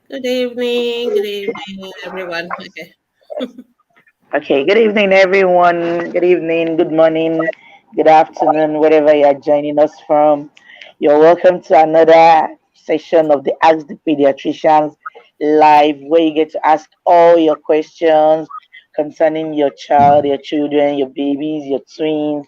Good evening, everyone. Okay. Okay, good evening, everyone. Good evening, good morning, good afternoon, wherever you are joining us from. You're welcome to another session of the Ask the Pediatricians live, where you get to ask all your questions concerning your child, your children, your babies, your twins.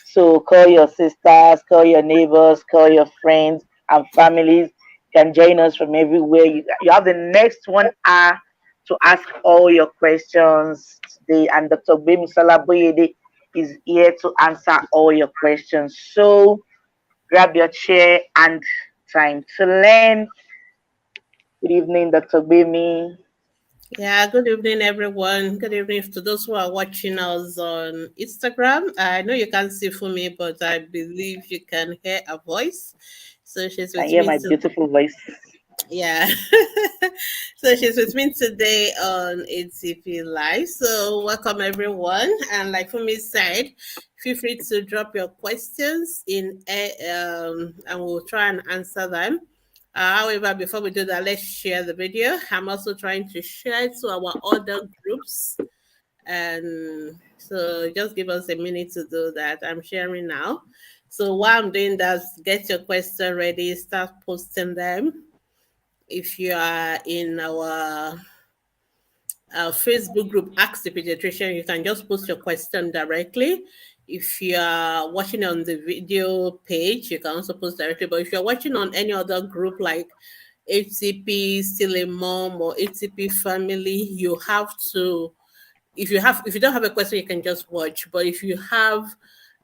So call your sisters, call your neighbors, call your friends and families. You can join us from everywhere. You have the next 1 hour to ask all your questions today. And Dr. Gbemisola Boyede is here to answer all your questions. So grab your chair and time to learn. Good evening, Dr. Gbemi. Yeah, good evening, everyone. Good evening to those who are watching us on Instagram. I know you can't see for me, but I believe you can hear a voice. So she's Can with you hear me my to beautiful voice? yeah. So she's with me today on ATP Live. So welcome everyone. And like Fumi said, feel free to drop your questions and we'll try and answer them. However, before we do that, let's share the video. I'm also trying to share it to our other groups. And so just give us a minute to do that. I'm sharing now. So while I'm doing that, get your question ready, start posting them. If you are in our Facebook group, Ask the Pediatrician, you can just post your question directly. If you are watching on the video page, you can also post directly. But if you're watching on any other group like HCP, Still a Mom, or HCP Family, you have to. If you don't have a question, you can just watch. But if you have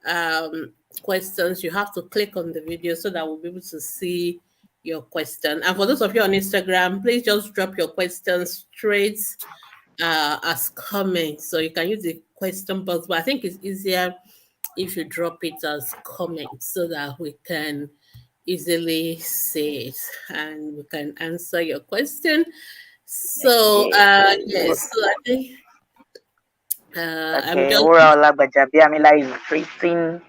um, questions, you have to click on the video so that we'll be able to see your question. And for those of you on Instagram, please just drop your questions straight as comments. So you can use the question box, but I think it's easier if you drop it as comments so that we can easily see it and we can answer your question. So Okay. yes, so I think I'm Okay. just Ura Olagbajabi Amila is greeting.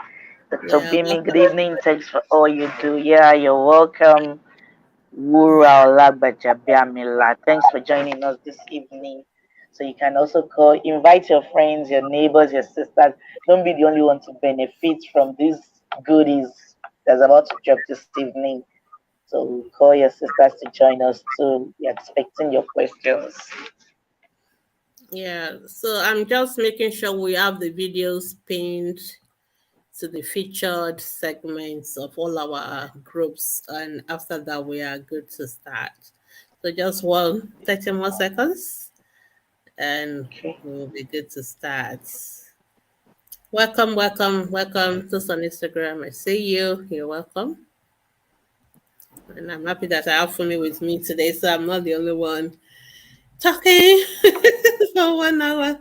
Dr. yeah, Gbemi, good welcome. evening. Thanks for all you do. Yeah, you're welcome. Wura Olagbajabi Amila. Thanks for joining us this evening. So you can also call, invite your friends, your neighbors, your sisters. Don't be the only one to benefit from these goodies that's about to drop this evening. So call your sisters to join us too. We're expecting your questions. Yeah, so I'm just making sure we have the videos pinned to the featured segments of all our groups, and after that, we are good to start. So just 30 more seconds, and Okay. we'll be good to start. Welcome, welcome, welcome. Just on Instagram, I see you. You're welcome. And I'm happy that I have Fumi with me today, so I'm not the only one talking for 1 hour.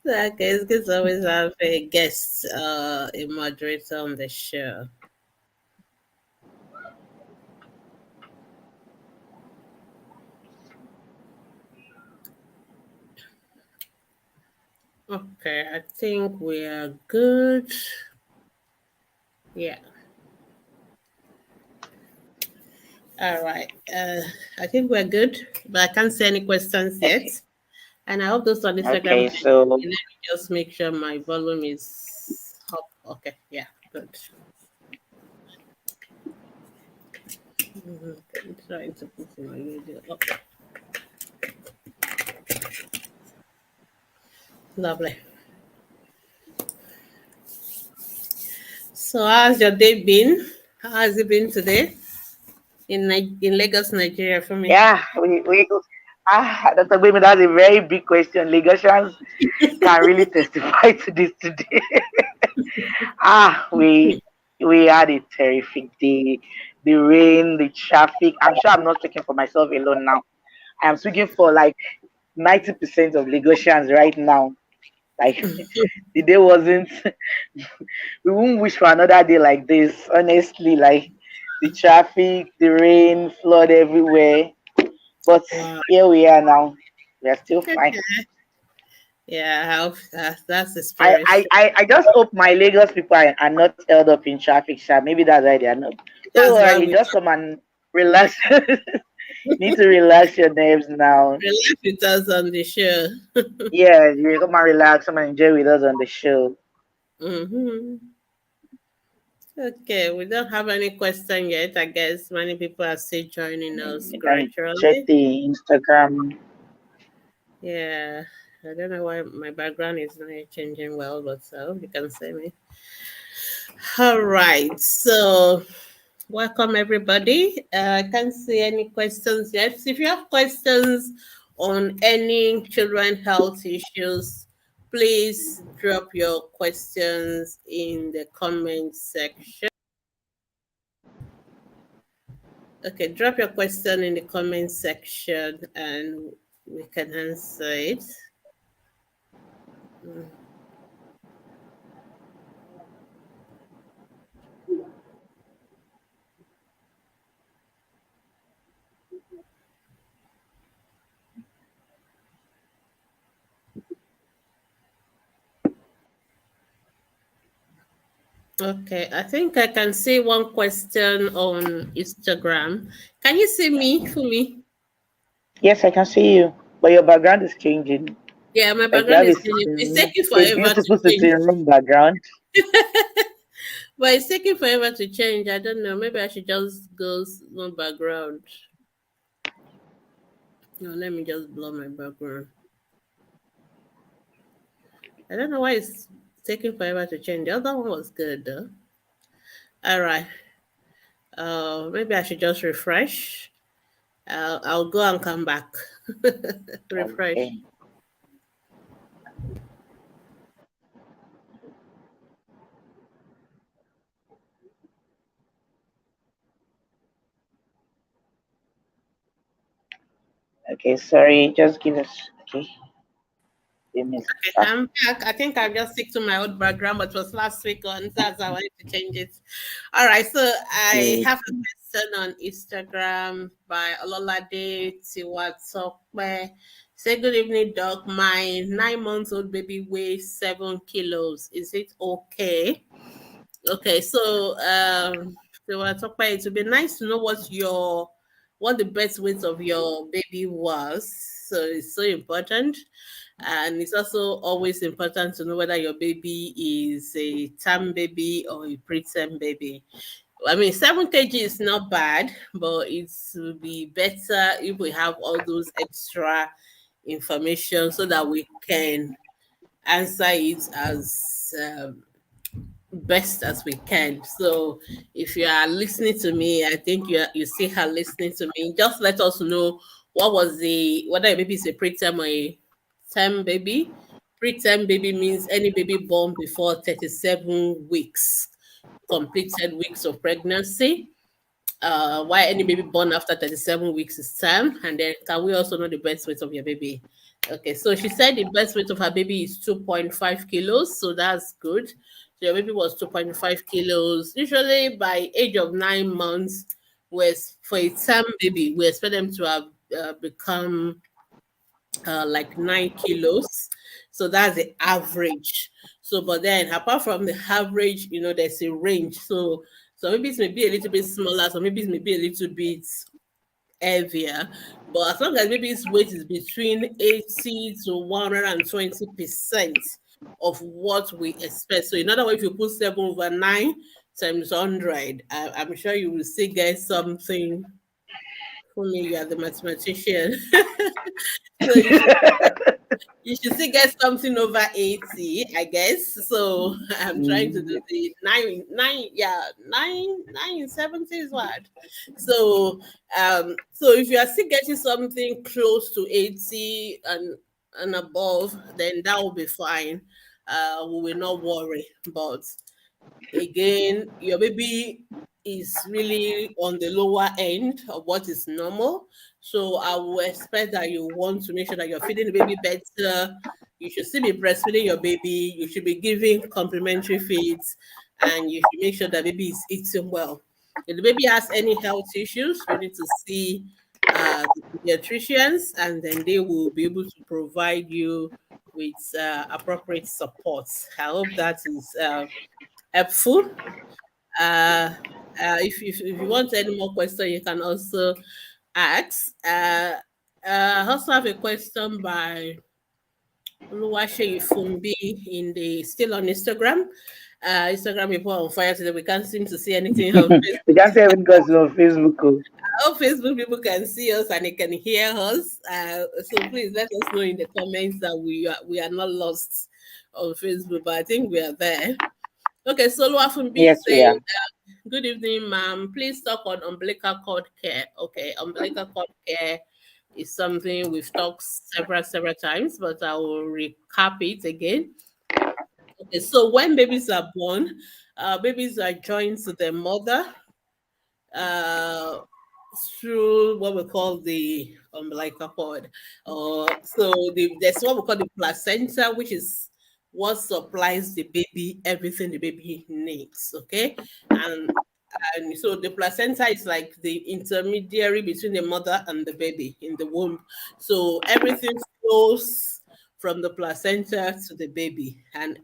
Okay, it's good to always have a guest, a moderator on the show. Okay, I think we are good. Yeah. All right. I think we're good, but I can't see any questions yet. Okay. And I hope those on Instagram Okay. can hear So me. Let me just make sure my volume is up. Okay. Yeah. Good. I'm trying to put my video up. Lovely. So, how's your day been? How has it been today in Lagos, Nigeria? For me. yeah, we Dr. Gbemi, that's a very big question. Lagosians can really testify to this today. We had a terrific day. The rain, the traffic. I'm sure I'm not speaking for myself alone now. I am speaking for like 90% of Lagosians right now. Like the day wasn't. We won't wish for another day like this. Honestly, like the traffic, the rain, flood everywhere. But Wow. here we are now. We are still fine. Yeah, I hope that's the spirit. I just hope my Lagos people are not held up in traffic, sha. Maybe that's why they are not. Don't That's why worry, we just come and Relax. Need to relax your nerves now. Relax with us on the show. Yeah, you come and relax. Come and enjoy with us on the show. Mm-hmm. Okay, we don't have any question yet. I guess many people are still joining us You can check gradually. the Instagram. Yeah, I don't know why my background is not changing well, but so you can see me. All right, so welcome everybody. I can't see any questions yet. So if you have questions on any children health issues, please drop your questions in the comment section. Okay, drop your question in the comment section and we can answer it. Mm. Okay, I think I can see one question on Instagram. Can you see me for me? Yes, I can see you, but your background is changing. Yeah, my Like you background have is changing. It's taking a forever to beautiful change. sitting room background. But it's taking forever to change. I don't know. Maybe I should just go no background. No, let me just blow my background. I don't know why it's taking forever to change. The other one was good though. All right. Maybe I should just refresh. I'll go and come back. Refresh. Okay. Okay, sorry, just give us okay. Give me a Okay, sec. I'm back. I think I'll just stick to my old background, but it was last week on, that's I wanted to change it. All right, so I Okay. have a question on Instagram by Ololade Tiwatokwe. Say good evening, doc. My 9 months old baby weighs 7 kilos. Is it okay? Okay, Tiwatokwe, it would be nice to know what the birth weight of your baby was. So it's so important. And it's also always important to know whether your baby is a term baby or a preterm baby. I mean, 7 kg is not bad, but it would be better if we have all those extra information so that we can answer it as best as we can. So if you are listening to me, I think you see her listening to me. Just let us know what was the whether your baby is a preterm or a term baby. Preterm baby means any baby born before 37 weeks, completed weeks of pregnancy. Why any baby born after 37 weeks is term, and then can we also know the birth weight of your baby? Okay, so she said the birth weight of her baby is 2.5 kilos, so that's good. So your baby was 2.5 kilos. Usually by age of 9 months, whereas for a term baby, we expect them to have become like 9 kilos. So that's the average. So, but then apart from the average, there's a range. So, some babies may be a little bit smaller, some babies may be a little bit heavier. But as long as baby's weight is between 80 to 120% of what we expect. So, in other words, if you put 7/9 times 100, I'm sure you will still get something. For me, you are the mathematician. So you should still get something over 80, I guess. So I'm trying to do Mm, the nine 70 is what. So if you are still getting something close to 80 and above, then that will be fine. We will not worry. But again, your baby is really on the lower end of what is normal. So I will expect that you want to make sure that you're feeding the baby better. You should still be breastfeeding your baby. You should be giving complementary feeds, and you should make sure that baby is eating well. If the baby has any health issues, you need to see the pediatricians, and then they will be able to provide you with appropriate support. I hope that is helpful. Uh, If you want any more question, you can also ask. I also have a question by Oluwase Fumbi in the still on Instagram. Instagram people are on fire today. We can't seem to see anything on We Facebook. can't say everything because on Facebook. Oh. How Facebook people can see us and they can hear us. So please let us know in the comments that we are not lost on Facebook, but I think we are there. Okay, so Oluwafumbi Yes, we says, are. good evening, ma'am. Please talk on umbilical cord care. Okay, umbilical cord care is something we've talked several times, but I will recap it again. Okay, so when babies are born, babies are joined to their mother uh, through what we call the umbilical cord. There's what we call the placenta, which is what supplies the baby everything the baby needs. Okay, and and so the placenta is like the intermediary between the mother and the baby in the womb. So everything flows from the placenta to the baby, and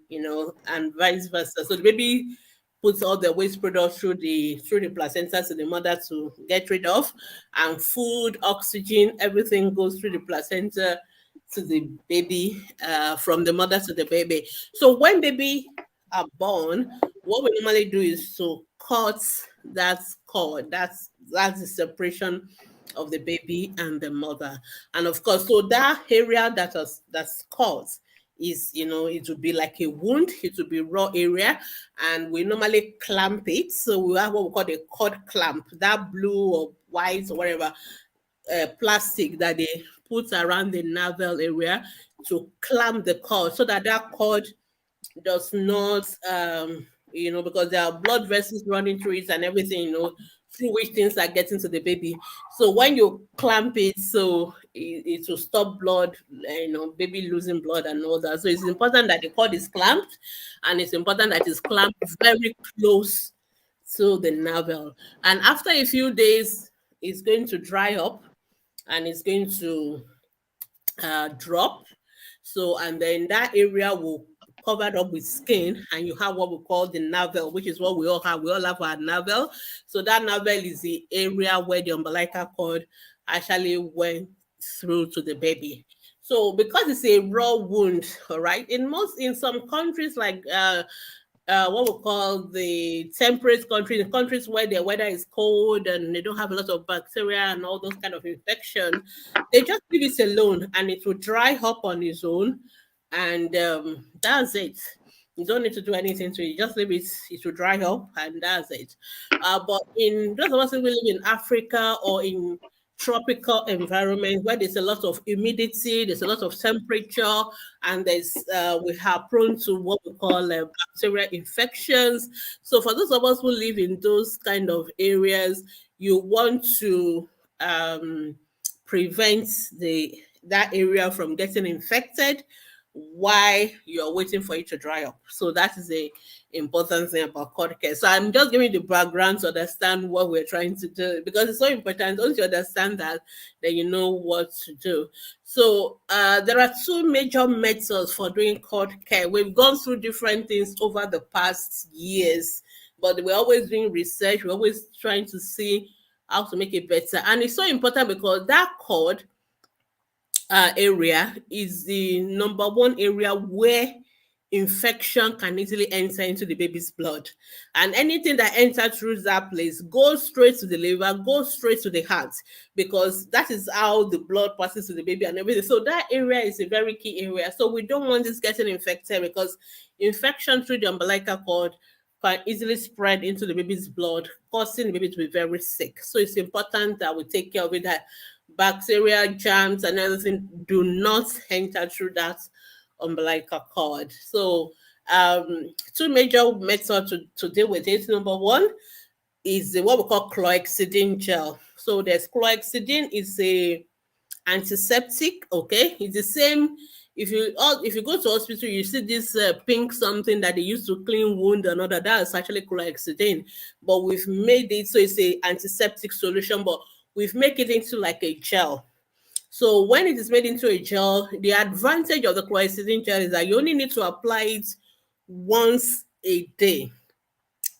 vice versa. So the baby puts all the waste products through the placenta to the mother to get rid of, and food, oxygen, everything goes through the placenta to the baby, from the mother to the baby. So when baby are born, what we normally do is to cut that cord. That's the separation of the baby and the mother. And of course, so that area that's cut is, it would be like a wound, it would be raw area, and we normally clamp it. So we have what we call the cord clamp, that blue or white or whatever plastic that they put around the navel area to clamp the cord so that that cord does not, because there are blood vessels running through it and everything, through which things are getting to the baby. So when you clamp it, so it will stop blood, baby losing blood and all that. So it's important that the cord is clamped, and it's important that it's clamped very close to the navel. And after a few days, it's going to dry up and it's going to drop. So, and then that area will covered up with skin, and you have what we call the navel, which is what we all have. We all have our navel. So that navel is the area where the umbilical cord actually went through to the baby. So because it's a raw wound, all right, in some countries like what we call the temperate countries, in countries where the weather is cold and they don't have a lot of bacteria and all those kind of infection, they just leave it alone and it will dry up on its own, and that's it. You don't need to do anything to it. Just leave it. It will dry up, and that's it. But in those of us who live in Africa or in tropical environment where there's a lot of humidity, there's a lot of temperature, and we are prone to what we call bacterial infections. So for those of us who live in those kind of areas, you want to prevent that area from getting infected while you're waiting for it to dry up. So that is the important thing about cord care. So I'm just giving the background to understand what we're trying to do, because it's so important. Once you understand that, then you know what to do. So there are two major methods for doing cord care. We've gone through different things over the past years, but we're always doing research. We're always trying to see how to make it better. And it's so important because that cord area is the number one area where infection can easily enter into the baby's blood, and anything that enters through that place goes straight to the liver, goes straight to the heart, because that is how the blood passes to the baby and everything. So that area is a very key area. So we don't want this getting infected, because infection through the umbilical cord can easily spread into the baby's blood, causing the baby to be very sick. So it's important that we take care of it, that bacteria, germs, and everything do not enter through that umbilical cord. So, two major methods to deal with it. Number one is what we call chlorhexidine gel. So, there's chlorhexidine is a antiseptic. Okay, it's the same. If you go to hospital, you see this pink something that they use to clean wound and all that. That is actually chlorhexidine, but we've made it so it's a antiseptic solution, but we've made it into like a gel. So when it is made into a gel, the advantage of the chlorhexidine gel is that you only need to apply it once a day.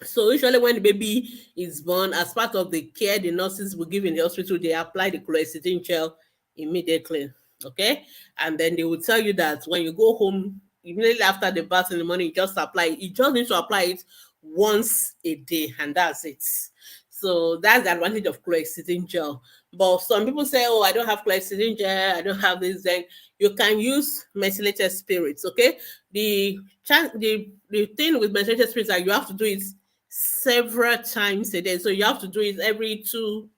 So usually when the baby is born, as part of the care the nurses will give in the hospital, they apply the chlorhexidine gel immediately. Okay. And then they will tell you that when you go home, immediately after the bath in the morning, you just apply it. You just need to apply it once a day, and that's it. So that's the advantage of chlorhexidine gel. But some people say, oh, I don't have chlorhexidine gel, I don't have this. Then you can use methylated spirits. Okay. The thing with methylated spirits that you have to do it several times a day. So you have to do it every 2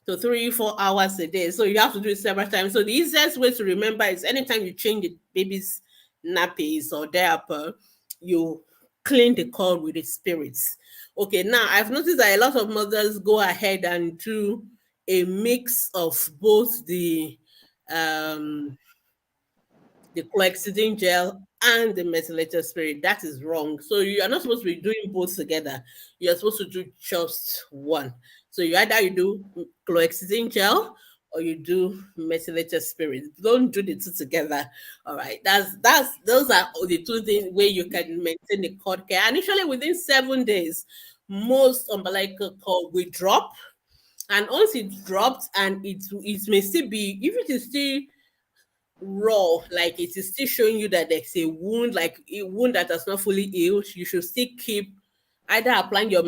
to 3, 4 hours a day. So you have to do it several times. So the easiest way to remember is anytime you change the baby's nappies or diaper, you clean the cord with the spirits. Okay, now I've noticed that a lot of mothers go ahead and do a mix of both um the chlorhexidine gel and the methylated spirit. That is wrong. So you are not supposed to be doing both together. You are supposed to do just one. So you do chlorhexidine gel or you do methylated spirit. Don't do the two together. All right. That's those are the two things where you can maintain the cord care. And usually within 7 days, most umbilical cord will drop. And once it drops, and it may still be, if it is still raw, like it is still showing you that there's a wound, like a wound that has not fully healed, you should still keep either applying your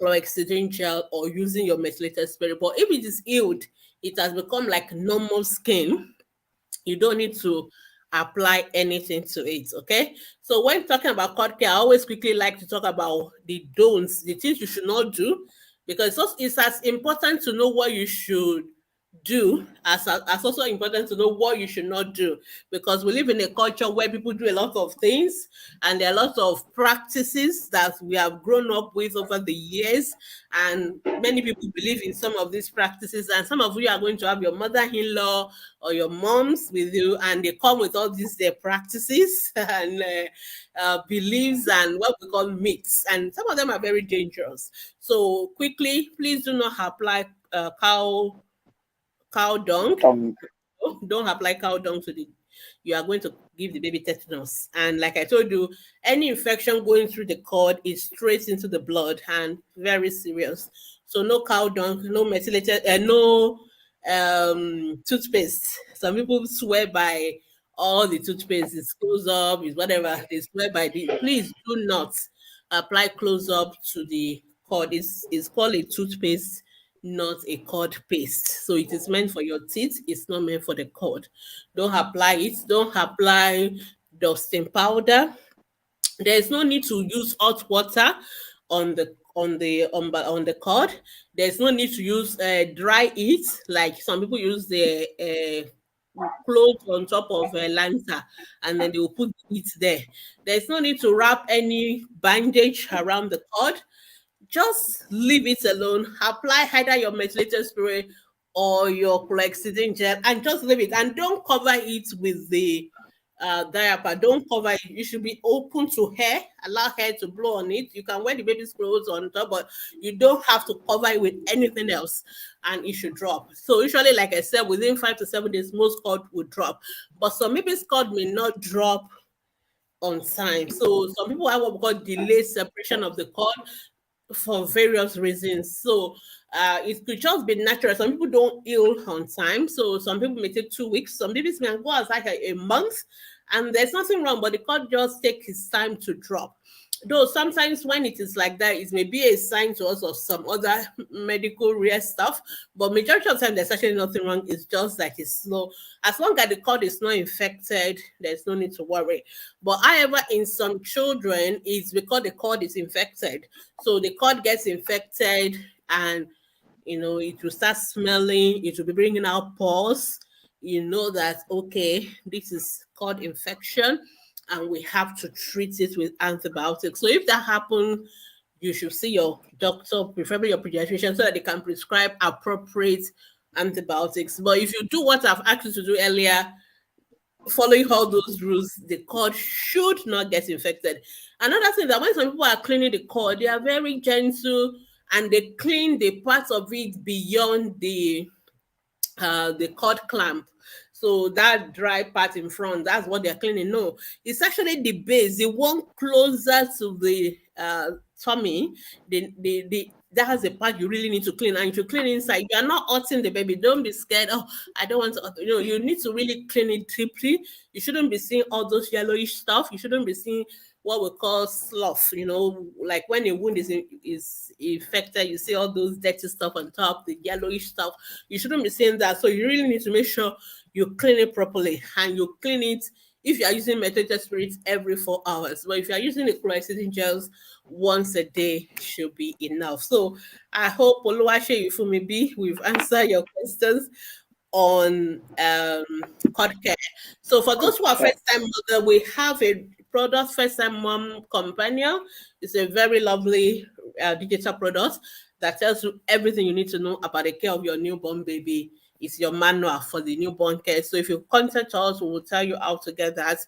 chlorhexidine gel or using your methylated spirit. But if it is healed, it has become like normal skin, you don't need to apply anything to it. Okay. So when talking about cord care, I always quickly like to talk about the don'ts, the things you should not do, because it's as important to know what you should do as also important to know what you should not do, because we live in a culture where people do a lot of things and there are a lot of practices that we have grown up with over the years, and many people believe in some of these practices, and some of you are going to have your mother-in-law or your moms with you, and they come with all these their practices and beliefs and what we call myths, and some of them are very dangerous. So quickly, please do not apply cow dung. Um, Don't apply cow dung to the, you are going to give the baby tetanus. And like I told you, any infection going through the cord is straight into the blood and very serious. So no cow dung, no methylated, no toothpaste. Some people swear by all the toothpaste, it's close up, is whatever they swear by. Please do not apply close up to the cord. It's called a toothpaste, not a cord paste. So it is meant for your teeth, it's not meant for the cord. Don't apply it. Don't apply dusting powder. There is no need to use hot water on the cord. There's no need to use dry it, like some people use the clothes on top of a lanta and then they will put it there. There's no need to wrap any bandage around the cord. Just leave it alone. Apply either your methylated spray or your chlorhexidine gel and just leave it. And don't cover it with the diaper. Don't cover it. You should be open to hair. Allow hair to blow on it. You can wear the baby's clothes on top, but you don't have to cover it with anything else. And it should drop. So usually, like I said, within 5 to 7 days, most cord will drop. But some baby's cord may not drop on time. So some people have what we call delayed separation of the cord for various reasons. So it could just be natural. Some people don't heal on time. So some people may take 2 weeks. Some babies may go as like a month, and there's nothing wrong, but the cord just takes its time to drop. Though sometimes when it is like that, it may be a sign to us of some other medical rare stuff. But majority of the time, there's actually nothing wrong. It's just like it's slow. As long as the cord is not infected, there's no need to worry. But however, in some children, it's because the cord is infected. So the cord gets infected and it will start smelling, it will be bringing out pus. You know that, okay, this is cord infection and we have to treat it with antibiotics. So if that happens, you should see your doctor, preferably your pediatrician, so that they can prescribe appropriate antibiotics. But if you do what I've asked you to do earlier, following all those rules, the cord should not get infected. Another thing that when some people are cleaning the cord, they are very gentle and they clean the parts of it beyond the cord clamp. So that dry part in front, that's what they're cleaning. No, it's actually the base, the one closer to the tummy, that has a part you really need to clean, and you clean inside. You are not hurting the baby. Don't be scared. Oh, I don't want to. You need to really clean it deeply. You shouldn't be seeing all those yellowish stuff. You shouldn't be seeing what we call slough. Like when a wound is infected, you see all those dirty stuff on top, the yellowish stuff. You shouldn't be seeing that. So you really need to make sure you clean it properly, and you clean it. If you are using methylated spirits every 4 hours, but if you are using the chlorhexidine gels once a day, should be enough. So I hope Oluwase Yufumibi, we've answered your questions on cord care. So for those who are Okay. first time mother, we have a product, first time mom companion. It's a very lovely digital product that tells you everything you need to know about the care of your newborn baby. It's your manual for the newborn care. So if you contact us, we will tell you how to get that,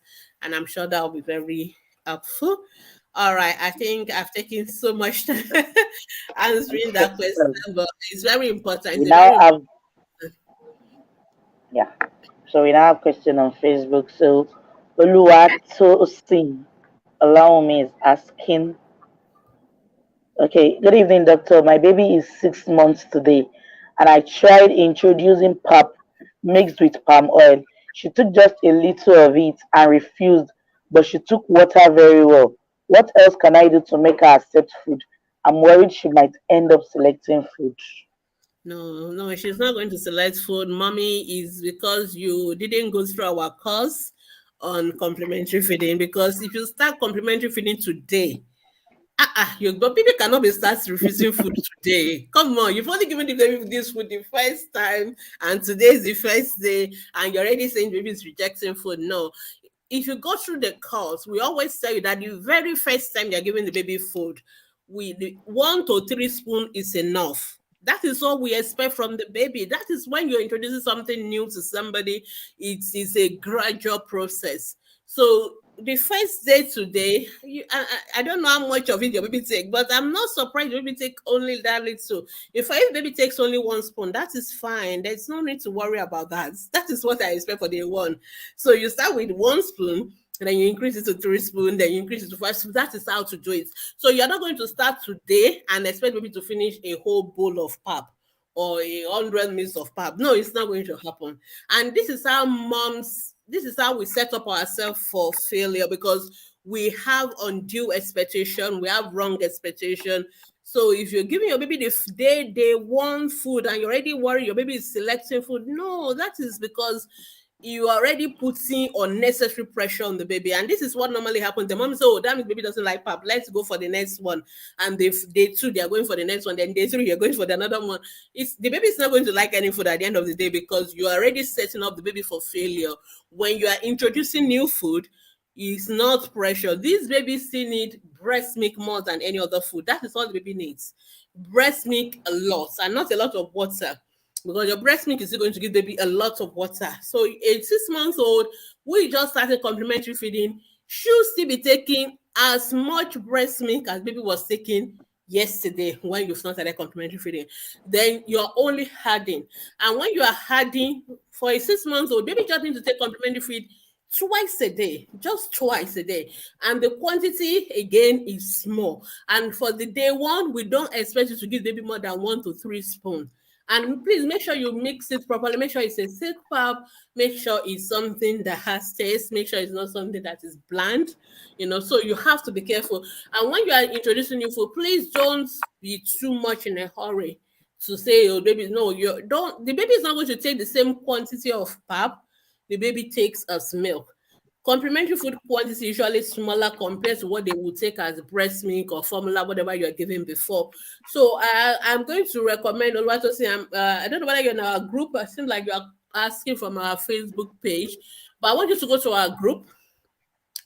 and I'm sure that will be very helpful. All right, I think I've taken so much time answering Okay. that So question, but it's very important. we It's a now very have, yeah. So we now have question on Facebook. So Oluwatosin allow me is asking. Okay, good evening, doctor. My baby is 6 months today, and I tried introducing pap mixed with palm oil. She took just a little of it and refused, but she took water very well. What else can I do to make her accept food? I'm worried she might end up selecting food. No, no, she's not going to select food. Mommy is because you didn't go through our course on complementary feeding. Because if you start complementary feeding today, your baby cannot be start refusing food today. Come on, you've only given the baby this food the first time, and today is the first day, and you're already saying the baby is rejecting food. No, if you go through the course, we always tell you that the very first time you're giving the baby food, the 1 to 3 spoon is enough. That is all we expect from the baby. That is when you're introducing something new to somebody. It is a gradual process. So the first day today, I don't know how much of it your baby take, but I'm not surprised your baby take only that little. If a baby takes only 1 spoon, that is fine. There's no need to worry about that. That is what I expect for day one. So you start with 1 spoon, and then you increase it to 3 spoons, then you increase it to 5 spoons. That is how to do it. So you're not going to start today and expect baby to finish a whole bowl of pap or 100 mils of pap. No, it's not going to happen. And this is how we set up ourselves for failure, because we have undue expectation, we have wrong expectation. So if you're giving your baby the day one food and you're already worried your baby is selecting food, no, that is because you are already putting unnecessary pressure on the baby. And this is what normally happens. The mom says, oh, that means baby doesn't like pap. Let's go for the next one. And day two, they are going for the next one. Then day three, you're going for the another one. The baby is not going to like any food at the end of the day, because you are already setting up the baby for failure. When you are introducing new food, it's not pressure. These babies still need breast milk more than any other food. That is all the baby needs. Breast milk a lot, and not a lot of water, because your breast milk is still going to give baby a lot of water. So a 6 months old who just started complementary feeding should still be taking as much breast milk as baby was taking yesterday when you started complementary feeding. Then you're only adding. And when you are adding for a 6 months old, baby just need to take complementary feed twice a day, just twice a day. And the quantity again is small. And for the day one, we don't expect you to give baby more than 1 to 3 spoons. And please make sure you mix it properly. Make sure it's a thick pap. Make sure it's something that has taste. Make sure it's not something that is bland. So you have to be careful. And when you are introducing new food, please don't be too much in a hurry to say, oh, baby, no, you don't. The baby is not going to take the same quantity of pap the baby takes as milk. Complementary food quantity is usually smaller compared to what they would take as breast milk or formula, whatever you are giving before. So I'm going to recommend Oluwatosin. I don't know whether you're in our group. It seems like you are asking from our Facebook page, but I want you to go to our group,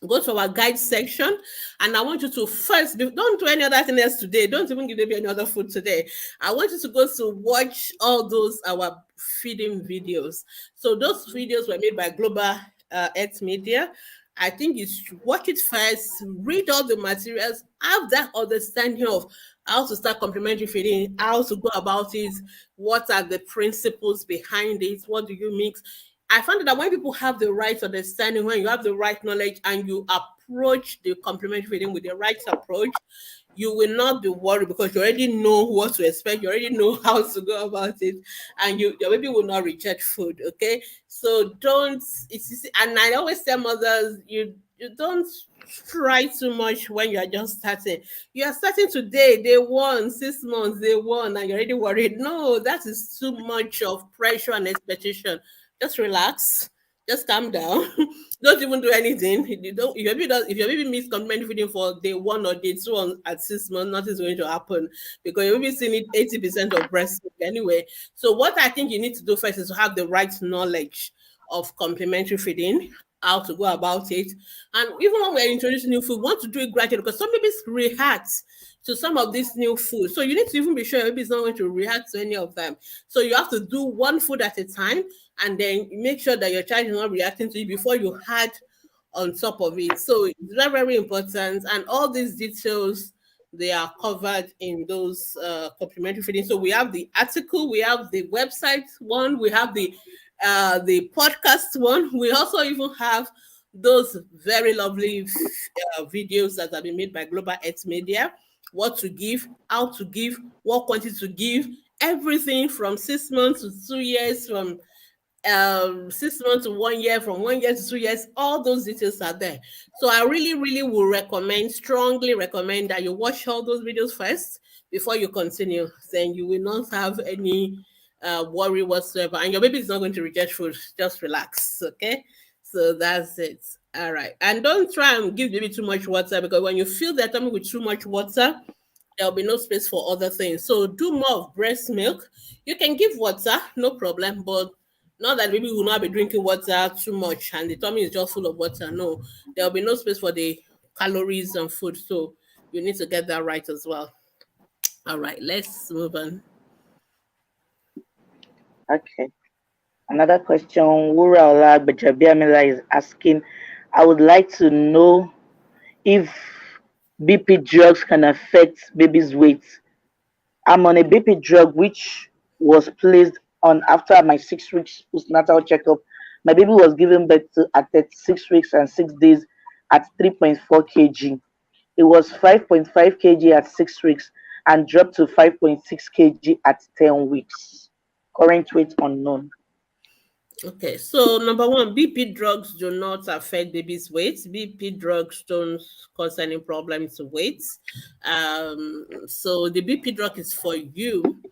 go to our guide section, and I want you to first don't do any other thing else today. Don't even give baby any other food today. I want you to go to watch all those our feeding videos. So those videos were made by Global Earth Media. I think you should watch it first, read all the materials, have that understanding of how to start complementary feeding, how to go about it, what are the principles behind it, what do you mix. I found that when people have the right understanding, when you have the right knowledge and you approach the complementary feeding with the right approach, you will not be worried because you already know what to expect. You already know how to go about it, and your baby will not reject food. Okay, so don't. And I always tell mothers, you don't try too much when you are just starting. You are starting today, day one, 6 months, day one, and you're already worried. No, that is too much of pressure and expectation. Just relax. Just calm down. Don't even do anything. You don't. If your baby needs complementary feeding for day one or day two at 6 months, nothing's going to happen because your baby still need 80% of breast milk anyway. So what I think you need to do first is to have the right knowledge of complementary feeding, how to go about it. And even when we're introducing new food, we want to do it gradually because some babies react to some of this new food. So you need to even be sure your baby is not going to react to any of them. So you have to do one food at a time and then make sure that your child is not reacting to it before you add on top of it. So it's very, very important. And all these details, they are covered in those complementary feeding. So we have the article, we have the website one, we have the podcast one. We also even have those very lovely videos that have been made by Global Health Media. What to give, how to give, what quantity to give, everything from 6 months to 2 years, from 6 months to 1 year, from 1 year to 2 years. All those details are there. So I really, really would strongly recommend that you watch all those videos first before you continue. Then you will not have any worry whatsoever, and your baby is not going to reject food. Just relax, okay? So that's it. All right, and don't try and give baby too much water because when you fill their tummy with too much water, there'll be no space for other things. So do more of breast milk. You can give water, no problem, but not that baby will not be drinking water too much and the tummy is just full of water. No, there'll be no space for the calories and food. So you need to get that right as well. All right, let's move on. Okay. Another question Wura Gbemisola is asking, I would like to know if BP drugs can affect baby's weight. I'm on a BP drug which was placed on after my 6 weeks postnatal checkup. My baby was given birth to at 36 weeks and 6 days at 3.4 kg. It was 5.5 kg at 6 weeks and dropped to 5.6 kg at 10 weeks. Current weight unknown. Okay, so number one, BP drugs do not affect baby's weight. BP drugs don't cause any problem to weight. So the BP drug is for you.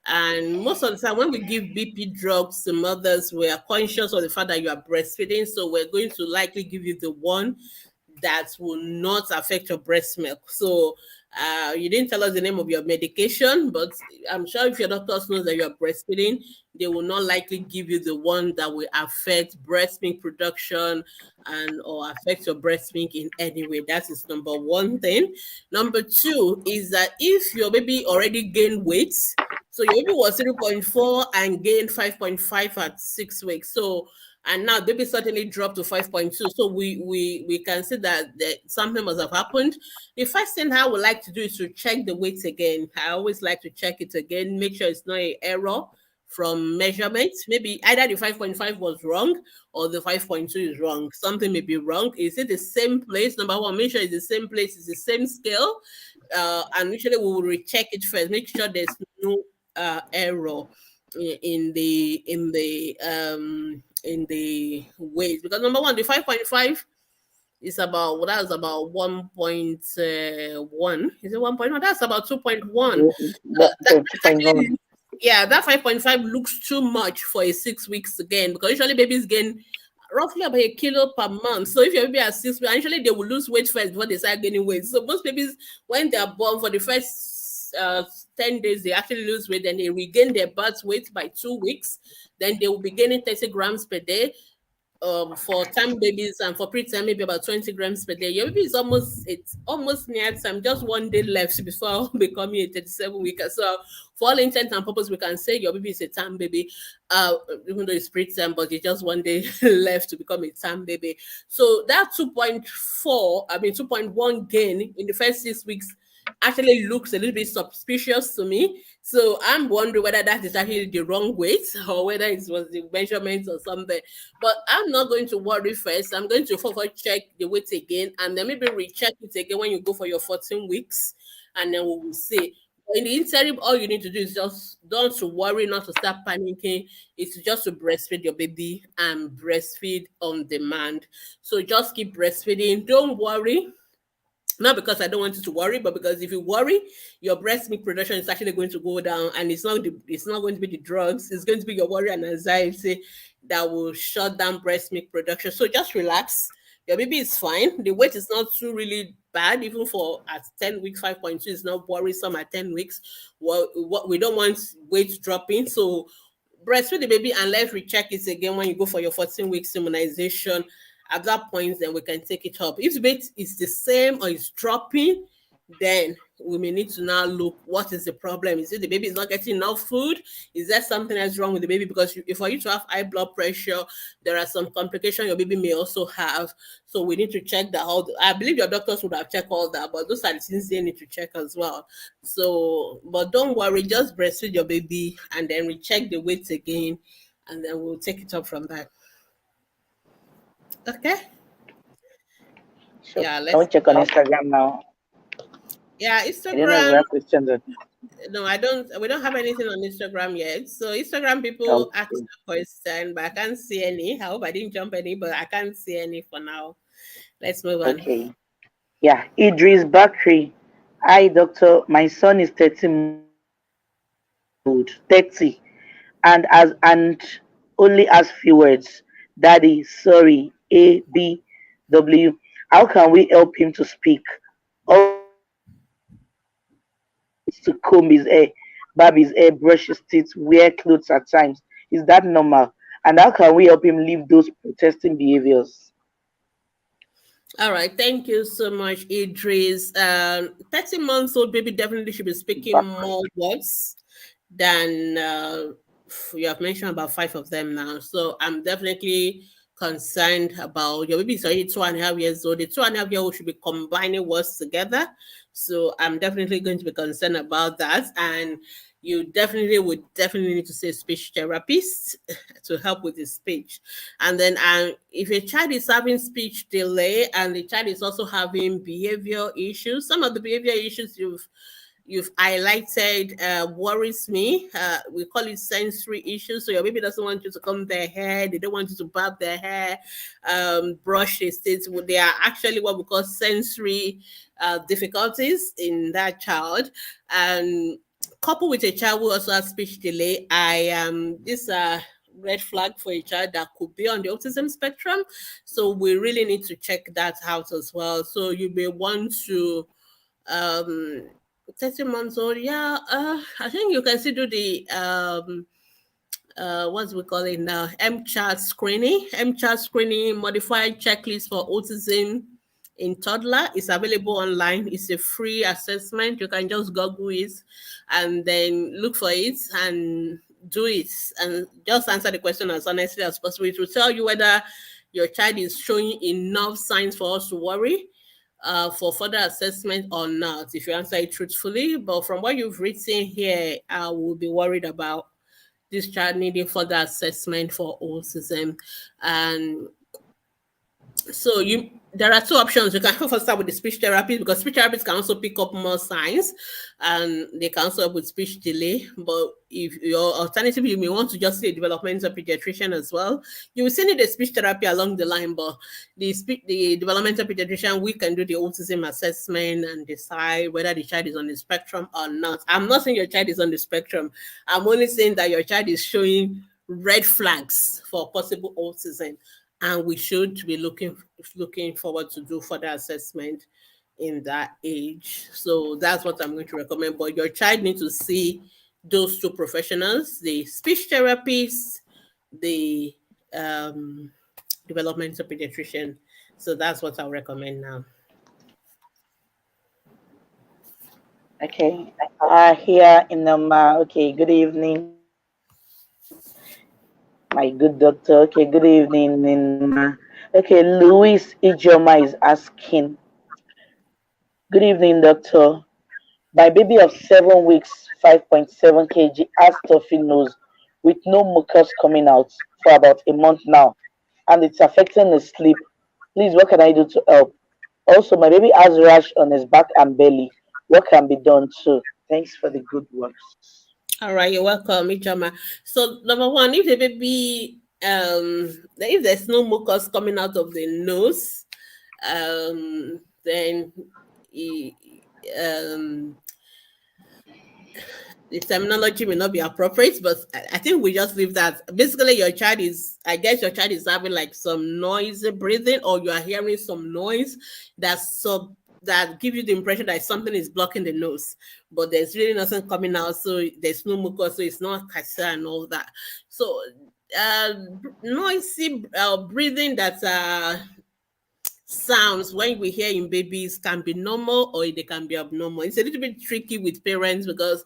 And most of the time, when we give BP drugs to mothers, we are conscious of the fact that you are breastfeeding. So we're going to likely give you the one that will not affect your breast milk. So you didn't tell us the name of your medication, but I'm sure if your doctors knows that you are breastfeeding, they will not likely give you the one that will affect breast milk production and or affect your breast milk in any way. That is number one thing. Number two is that if your baby already gained weight, so your baby was 3.4 and gained 5.5 at 6 weeks. So and now baby certainly dropped to 5.2. So we can see that something must have happened. The first thing I would like to do is to check the weight again. I always like to check it again, make sure it's not an error from measurements. Maybe either the 5.5 was wrong or the 5.2 is wrong. Something may be wrong. Is it the same place? Number one, make sure it's the same place, it's the same scale. And usually we will recheck it first, make sure there's no error in the weight, because number one, the 5.5 is about, well, that's about 1.1. Is it 1.1? That's about 2.1. That 2.1. actually, yeah, that 5.5 looks too much for a 6 weeks again, because usually babies gain roughly about a kilo per month. So if your baby has 6 weeks, usually they will lose weight first before they start gaining weight. So most babies, when they are born, for the first 10 days, they actually lose weight, then they regain their birth weight by 2 weeks. Then they will be gaining 30 grams per day. For term babies and for preterm, maybe about 20 grams per day. Your baby is almost near time, just 1 day left before becoming a 37-weeker. So for all intents and purposes, we can say your baby is a term baby, even though it's preterm, but it's just 1 day left to become a term baby. So that 2.1 gain in the first 6 weeks actually looks a little bit suspicious to me. So I'm wondering whether that is actually the wrong weight or whether it was the measurements or something. But I'm not going to worry first. I'm going to forward check the weight again and then maybe recheck it again when you go for your 14 weeks. and then we will see. In the interim, all you need to do is just don't to worry, not to start panicking. It's just to breastfeed your baby and breastfeed on demand. So just keep breastfeeding. Don't worry, not because I don't want you to worry, but because if you worry, your breast milk production is actually going to go down, and it's not going to be the drugs, it's going to be your worry and anxiety that will shut down breast milk production. So just relax. Your baby is fine. The weight is not too really bad, even for at 10 weeks, 5.2 is not worrisome at 10 weeks. Well, what we don't want weight dropping. So breastfeed the baby and let's recheck it again when you go for your 14 weeks immunization. At that point, then we can take it up. If the weight is the same or is dropping, then we may need to now look what is the problem. Is it the baby is not getting enough food? Is there something else wrong with the baby? Because for you to have high blood pressure, there are some complications your baby may also have. So we need to check that out. I believe your doctors would have checked all that, but those are the things they need to check as well. So, but don't worry, just breastfeed your baby and then recheck the weight again, and then we'll take it up from there. Okay. Sure. Yeah, Can we let's check on Instagram now? yeah, I don't know if we Instagram. have questions. No, I don't. We don't have anything on Instagram yet. So Instagram people ask Okay. a question, but I can't see any. I hope I didn't jump any, but I can't see any for now. Let's move on. Okay. Yeah. Idris Bakri. Hi, doctor. My son is 30 and only has few words. Daddy, sorry, A B W. How can we help him to speak? Also, needs to comb his hair, barb his hair, brush his teeth, wear clothes at times. Is that normal? And how can we help him leave those protesting behaviors? All right, thank you so much, Idris. 30 months old baby definitely should be speaking more Bakri. words than you have mentioned about five of them now. So I'm definitely concerned about your baby is already 2.5 years old. The 2.5 year old should be combining words together. So I'm definitely going to be concerned about that. And you definitely would definitely need to see a speech therapist to help with the speech. And then if a child is having speech delay and the child is also having behavior issues, some of the behavior issues you've highlighted worries me. We call it sensory issues. So your baby doesn't want you to comb their hair, they don't want you to barb their hair, brush their teeth. They are actually what we call sensory difficulties in that child. And coupled with a child who also has speech delay, I this red flag for a child that could be on the autism spectrum. So we really need to check that out as well. So you may want to um 30 months old, yeah, I think you can still do the what's we call it now, mchat screening modified checklist for autism in toddler is available online. It's a free assessment. You can just google it and then look for it and do it and just answer the question as honestly as possible. It will tell you whether your child is showing enough signs for us to worry for further assessment or not, if you answer it truthfully. But from what you've written here, I will be worried about this child needing further assessment for autism. And so there are two options. You can first start with the speech therapy because speech therapists can also pick up more signs and they can also help with speech delay. But if your alternative, you may want to just see a developmental pediatrician as well. You will still need a speech therapy along the line, but the developmental pediatrician, we can do the autism assessment and decide whether the child is on the spectrum or not. I'm not saying your child is on the spectrum. I'm only saying that your child is showing red flags for possible autism, and we should be looking forward to do further assessment in that age. So that's what I'm going to recommend. But your child needs to see those two professionals, the speech therapist, the um, developmental pediatrician. So that's what I'll recommend now. Okay. Here in okay, good evening, my good doctor. Okay, good evening in okay, Louis Ijoma is asking, good evening, doctor. My baby of 7 weeks, 5.7 kg, has stuffy nose with no mucus coming out for about a month now, and it's affecting his sleep. Please, what can I do to help? Also, my baby has rash on his back and belly what can be done too. Thanks for the good works. All right, you're welcome, Ijoma. So number one, if the baby if there's no mucus coming out of the nose, then he, um the terminology may not be appropriate, but I think we just leave that. Basically, your child is, I guess your child is having like some noisy breathing, or you are hearing some noise that's so that give you the impression that something is blocking the nose, but there's really nothing coming out, so there's no mucus, so it's not cancer and all that. So, noisy breathing that sounds when we hear in babies can be normal or they can be abnormal. It's a little bit tricky with parents because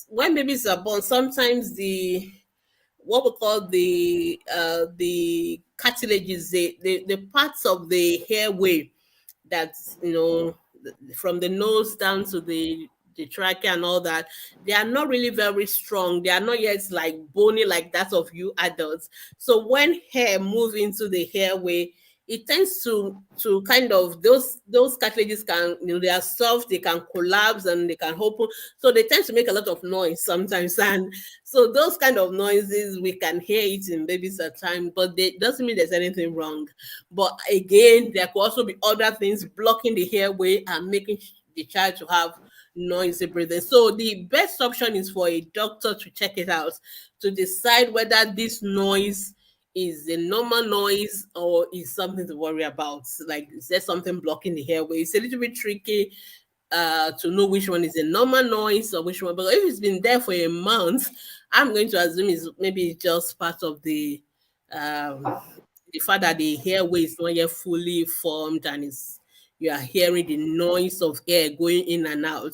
when babies are born, sometimes the what we call the cartilages, the parts of the airway that's from the nose down to the trachea and all that, they are not really very strong. They are not yet like bony like that of you adults. So when hair move into the airway, it tends to kind of those cartilages can, they are soft, they can collapse and they can open, so they tend to make a lot of noise sometimes. And so those kind of noises, we can hear it in babies at times, but they doesn't mean there's anything wrong. But again, there could also be other things blocking the airway and making the child to have noisy breathing. So the best option is for a doctor to check it out to decide whether this noise is a normal noise or is something to worry about. Like, is there something blocking the airway? It's a little bit tricky to know which one is a normal noise or which one. But if it's been there for a month, I'm going to assume it's maybe it's just part of um, the fact that the airway is not yet fully formed and is you are hearing the noise of air going in and out.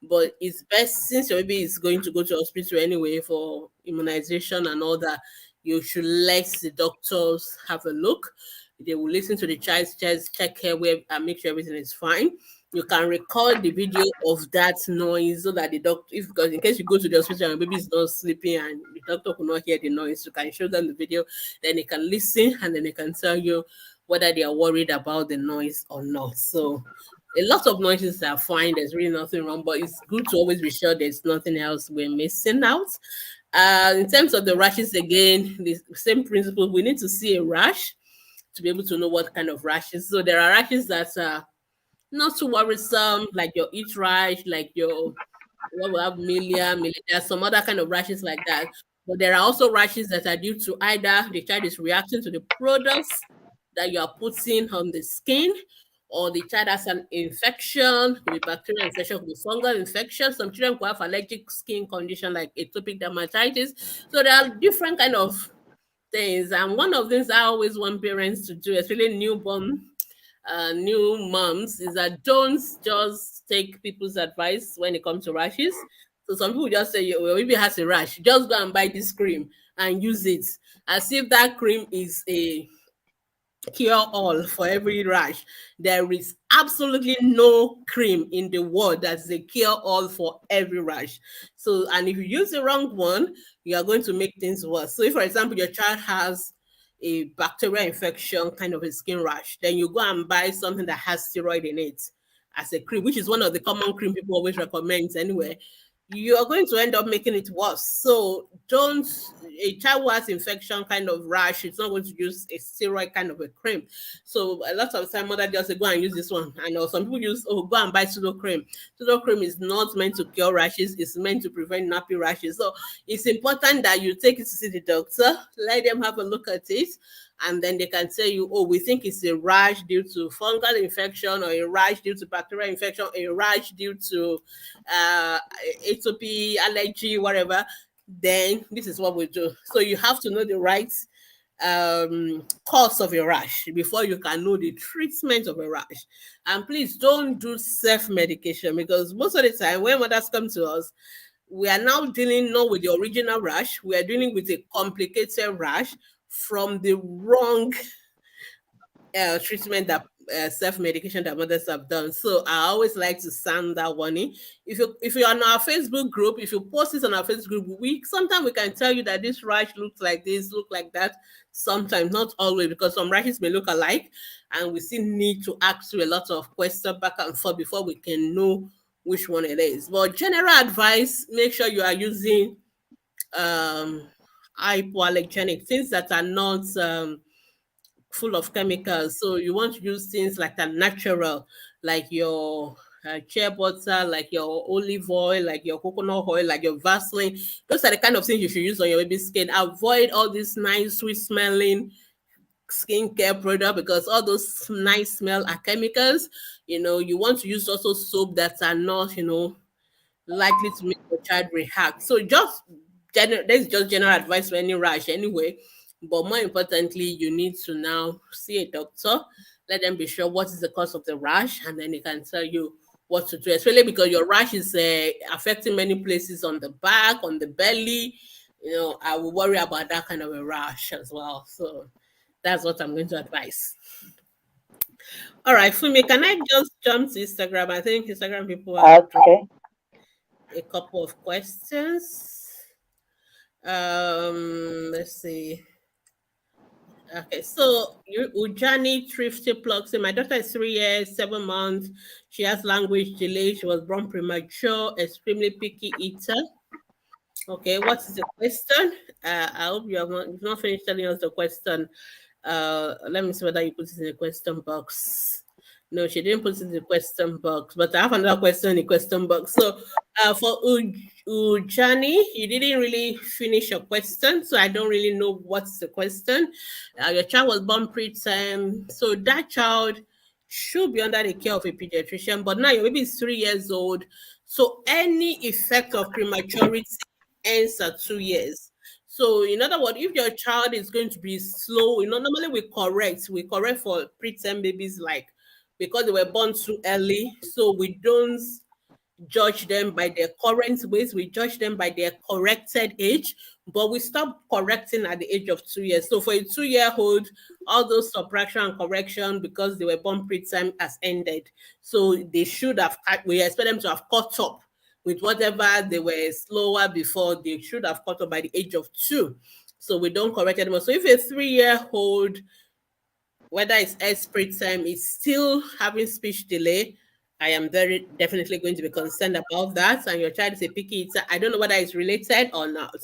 But it's best, since your baby is going to go to hospital anyway for immunization and all that, you should let the doctors have a look. They will listen to the child's chest, check airway, and make sure everything is fine. You can record the video of that noise so that the doctor, if because in case you go to the hospital and baby is not sleeping and the doctor could not hear the noise, you can show them the video, then they can listen and then they can tell you whether they are worried about the noise or not. So a lot of noises are fine, there's really nothing wrong, but it's good to always be sure there's nothing else we're missing out. In terms of the rashes, again, the same principle. We need to see a rash to be able to know what kind of rashes. So there are rashes that are not too worrisome, like your itch rash, like your what we have milia, there's some other kind of rashes like that. But there are also rashes that are due to either the child is reacting to the products that you are putting on the skin, or the child has an infection, could be bacterial infection, could be fungal infection. Some children could have allergic skin condition like atopic dermatitis. So there are different kind of things. And one of the things I always want parents to do, especially new moms, is that don't just take people's advice when it comes to rashes. So some people just say, well, maybe it has a rash, just go and buy this cream and use it, as if that cream is a cure all for every rash. There is absolutely no cream in the world that's a cure all for every rash. So, and if you use the wrong one, you are going to make things worse. So, if, for example, your child has a bacterial infection, kind of a skin rash, then you go and buy something that has steroid in it as a cream, which is one of the common cream people always recommend anyway. You are going to end up making it worse. So don't, a child who has infection kind of rash, it's not going to use a steroid kind of a cream. So a lot of time mother just say, go and use this one. I know some people use, oh, go and buy pseudo cream. Pseudo cream is not meant to cure rashes, it's meant to prevent nappy rashes. So it's important that you take it to see the doctor, let them have a look at it, and then they can tell you, oh, we think it's a rash due to fungal infection, or a rash due to bacterial infection, a rash due to uh, atopy, allergy, whatever. Then this is what we do. So you have to know the right cause of a rash before you can know the treatment of a rash. And please don't do self-medication, because most of the time when mothers come to us, we are now dealing not with the original rash, we are dealing with a complicated rash from the wrong treatment that self-medication that mothers have done. So I always like to sound that warning. If you're on our Facebook group, if you post this on our Facebook group, we sometimes we can tell you that this rash looks like this, look like that. Sometimes, not always, because some rashes may look alike, and we still need to ask you a lot of questions back and forth before we can know which one it is. But general advice: make sure you are using um hypoallergenic, things that are not full of chemicals. So you want to use things like that natural, like your shea butter, like your olive oil, like your coconut oil, like your Vaseline. Those are the kind of things you should use on your baby's skin. Avoid all these nice, sweet smelling skincare product, because all those nice smell are chemicals. You want to use also soap that are not, likely to make your child react. So just that's just general advice for any rash anyway. But more importantly, you need to now see a doctor. Let them be sure what is the cause of the rash, and then they can tell you what to do. Especially because your rash is affecting many places on the back, on the belly. I will worry about that kind of a rash as well. So that's what I'm going to advise. All right, Fumi, can I just jump to Instagram? I think Instagram people have dropped Okay. a couple of questions. Let's see. Okay, so Ujani Thrifty plugs in. My daughter is 3 years, 7 months. She has language delay. She was born premature, extremely picky eater. Okay, what is the question? I hope you've not finished telling us the question. Let me see whether you put it in the question box. No, she didn't put it in the question box, but I have another question in the question box. So, for Ujani, you didn't really finish your question, so I don't really know what's the question. Your child was born preterm, so that child should be under the care of a pediatrician, but now your baby is 3 years old, so any effect of prematurity ends at 2 years. So, in other words, if your child is going to be slow, normally we correct for preterm babies, like because they were born too early. So we don't judge them by their current weight, we judge them by their corrected age, but we stop correcting at the age of 2 years. So for a 2 year old, all those subtraction and correction because they were born preterm has ended. So they should have, we expect them to have caught up with whatever they were slower before. They should have caught up by the age of 2. So we don't correct anymore. So if a 3 year old, whether it's expert time, is still having speech delay, I am very definitely going to be concerned about that. And your child is a picky eater. I don't know whether it's related or not.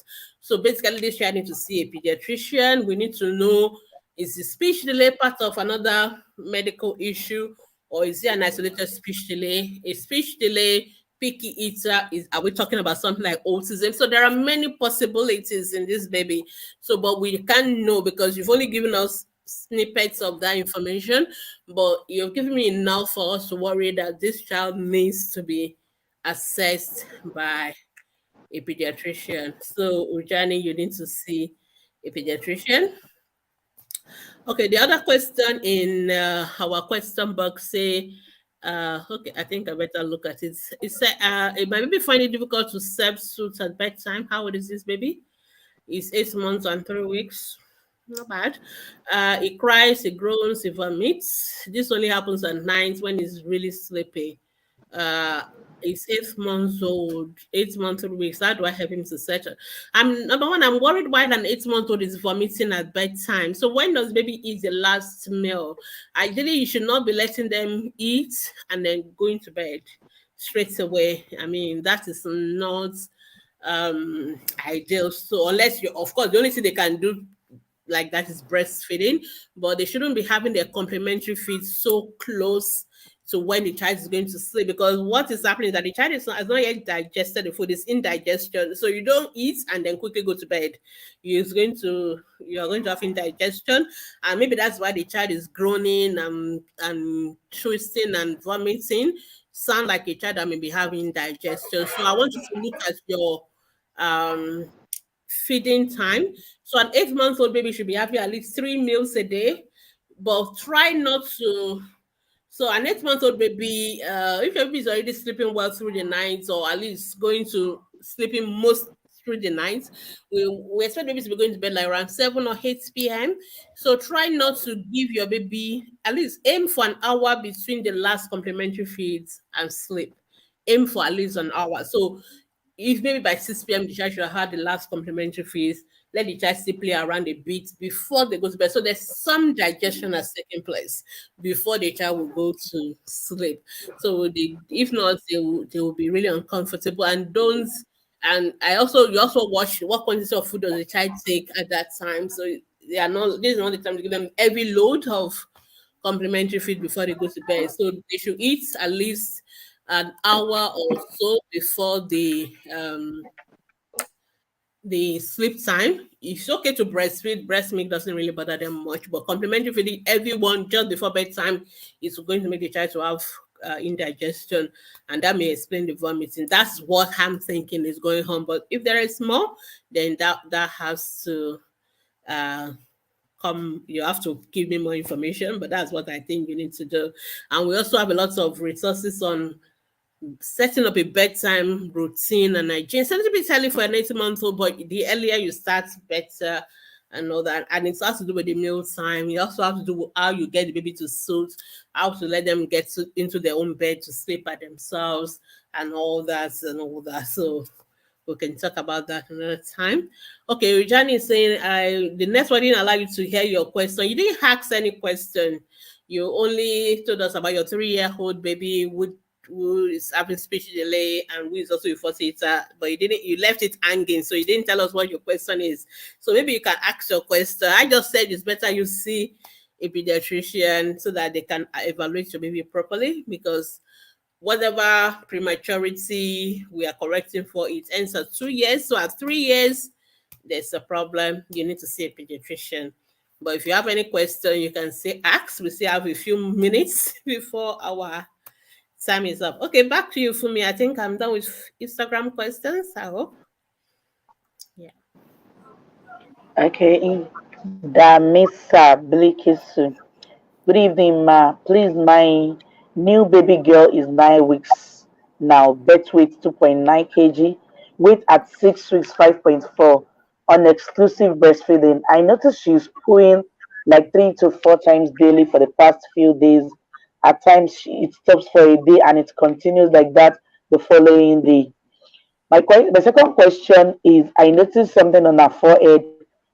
So basically, this child needs to see a pediatrician. We need to know, is the speech delay part of another medical issue, or is it an isolated speech delay? A speech delay, picky eater, are we talking about something like autism? So there are many possibilities in this baby. So, but we can't know because you've only given us snippets of that information, but you've given me enough for us to worry that this child needs to be assessed by a pediatrician. So, Ujani, you need to see a pediatrician. Okay, the other question in our question box say, okay, I think I better look at it. It said, it might be finding it difficult to serve suits at bedtime. How old is this baby? It's 8 months and 3 weeks. Not bad. He cries, he groans, he vomits. This only happens at night when he's really sleepy. Uh, he's 8 months old, 8 months, 3 weeks. How do I help him to settle? I'm number one. I'm worried why an 8 month old is vomiting at bedtime. So when does baby eat the last meal? Ideally, you should not be letting them eat and then going to bed straight away. I mean, that is not ideal. So unless you, of course, the only thing they can do like that is breastfeeding, but they shouldn't be having their complementary feed so close to when the child is going to sleep, because what is happening is that the child has not yet digested the food, is indigestion. So you don't eat and then quickly go to bed. You're going to have indigestion, and maybe that's why the child is groaning and twisting and vomiting. Sound like a child that may be having indigestion. So I want you to look at your um feeding time. So an 8 month old baby should be having at least 3 meals a day, but try not to. So an 8 month old baby, if your baby is already sleeping well through the night, or at least going to sleeping most through the night, we expect babies to be going to bed like around 7 or 8 p.m. So try not to give your baby, at least aim for an hour between the last complementary feeds and sleep. Aim for at least an hour. So if maybe by 6 p.m. the child should have had the last complementary feeds, let the child still play around a bit before they go to bed. So there's some digestion that's taking place before the child will go to sleep. So if not, they will be really uncomfortable and don't. And you also watch what quantity of food does the child take at that time. So they are not. This is not the time to give them every load of complementary feed before they go to bed. So they should eat at least an hour or so before the sleep time. It's okay to breastfeed. Breast milk doesn't really bother them much, but complementary feeding everyone just before bedtime is going to make the child to have indigestion, and that may explain the vomiting. That's what I'm thinking is going on. But if there is more, then that has to uh, come. You have to give me more information, but that's what I think you need to do. And we also have a lot of resources on setting up a bedtime routine and hygiene. It's a little bit early for an 18-month-old, but the earlier you start, better and all that. And it has to do with the meal time. You also have to do with how you get the baby to suit, how to let them into their own bed to sleep by themselves and all that and all that. So we can talk about that another time. Okay, Rijani is saying the next one didn't allow you to hear your question. You didn't ask any question. You only told us about your 3-year-old baby who is having speech delay and who is also a facilitator, but you left it hanging, so you didn't tell us what your question is. So maybe you can ask your question. I just said it's better you see a pediatrician so that they can evaluate your baby properly, because whatever prematurity we are correcting for, it ends at 2 years. So at 3 years, there's a problem. You need to see a pediatrician. But if you have any question, you can say ask. We still have a few minutes before our time is up. Okay, back to you, Fumi. I think I'm done with Instagram questions. I hope. Yeah. Okay, Damisa Blikisu. Good evening, ma. Please, my new baby girl is 9 weeks now. Birth weight 2.9 kg. Weight at 6 weeks 5.4. On exclusive breastfeeding. I noticed she's pooing like 3 to 4 times daily for the past few days. At times, it stops for a day and it continues like that the following day. The second question is I noticed something on her forehead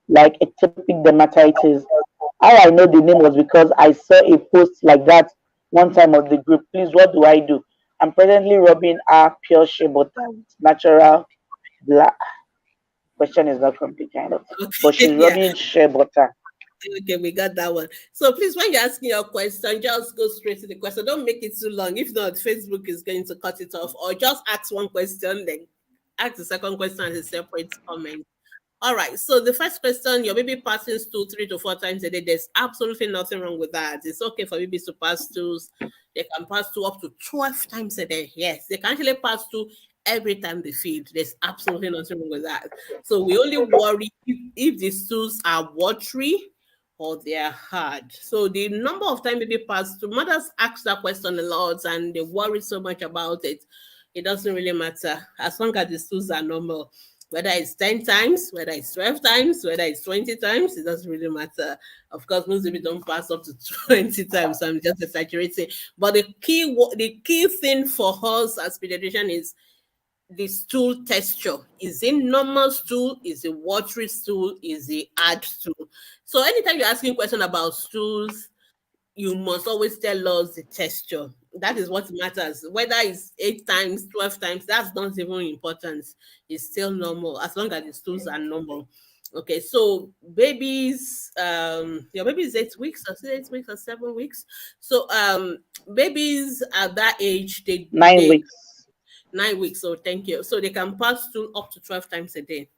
like ectopic dermatitis. How I know the name was because I saw a post like that one time on the group. Please, what do I do? I'm presently rubbing her pure shea butter with natural black. Question is not complete, kind of. But Okay. she's Yeah. rubbing shea butter. Okay, we got that one. So please, when you're asking your question, just go straight to the question. Don't make it too long. If not, Facebook is going to cut it off. Or just ask one question, then ask the second question as a separate comment. All right. So the first question, your baby passes stool 3 to 4 times a day. There's absolutely nothing wrong with that. It's okay for babies to pass stools. They can pass stool up to 12 times a day. Yes, they can actually pass stool every time they feed. There's absolutely nothing wrong with that. So we only worry if the stools are watery or they are hard. So the number of time baby pass stool, mothers ask that question a lot and they worry so much about it. It doesn't really matter as long as the stools are normal, whether it's 10 times, whether it's 12 times, whether it's 20 times, it doesn't really matter. Of course, most people don't pass up to 20 times, so I'm just exaggerating. But the key thing for us as pediatrician is the stool texture. Is it normal stool? Is it watery stool? Is it hard stool? So anytime you're asking question about stools, you must always tell us the texture. That is what matters. Whether it's 8 times, 12 times, that's not even important. It's still normal as long as the stools are normal. Okay, so babies, your baby is 8 weeks, or 8 weeks or 7 weeks. So babies at that age, they Nine they weeks. 9 weeks. So thank you. So they can pass stool up to 12 times a day,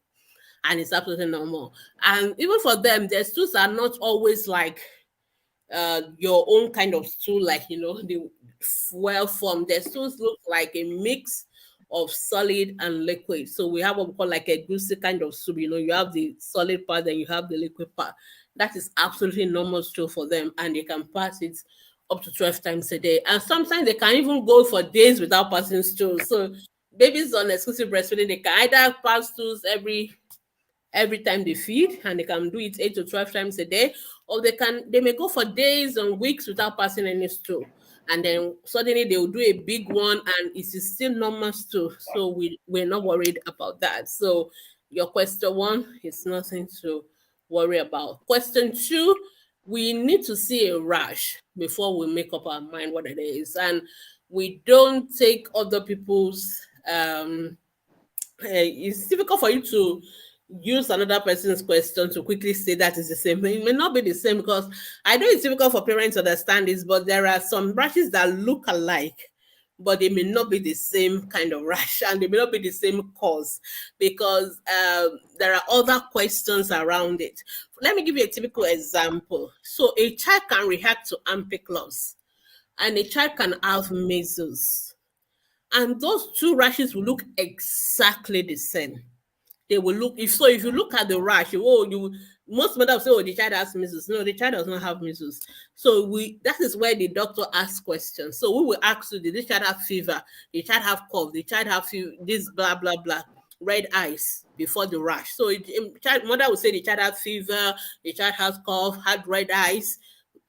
and it's absolutely normal. And even for them, their stools are not always like your own kind of stool, like the well formed. The stools look like a mix of solid and liquid. So we have what we call like a goosey kind of soup. You have the solid part and you have the liquid part. That is absolutely normal stool for them, and they can pass it up to 12 times a day. And sometimes they can even go for days without passing stools. So babies on exclusive breastfeeding, they can either pass stools every time they feed, and they can do it 8 to 12 times a day, or they may go for days and weeks without passing any stool, and then suddenly they will do a big one and it is still normal stool. So we're not worried about that. So Your question one is nothing to worry about. Question two, we need to see a rash before we make up our mind what it is. And we don't take other people's it's difficult for you to use another person's question to quickly say that is the same. It may not be the same because I know it's difficult for parents to understand this, but there are some rashes that look alike, but they may not be the same kind of rash and they may not be the same cause because there are other questions around it. Let me give you a typical example. So a child can react to ampiclox and a child can have measles, and those two rashes will look exactly the same. They will look if you look at the rash, you most mothers say, oh, the child has measles. No, the child does not have measles. So that is where the doctor asks questions. So we will ask you, did the child have fever? The child have cough? The child have this blah blah blah, red eyes before the rash. So mother will say the child had fever, the child has cough, had red eyes,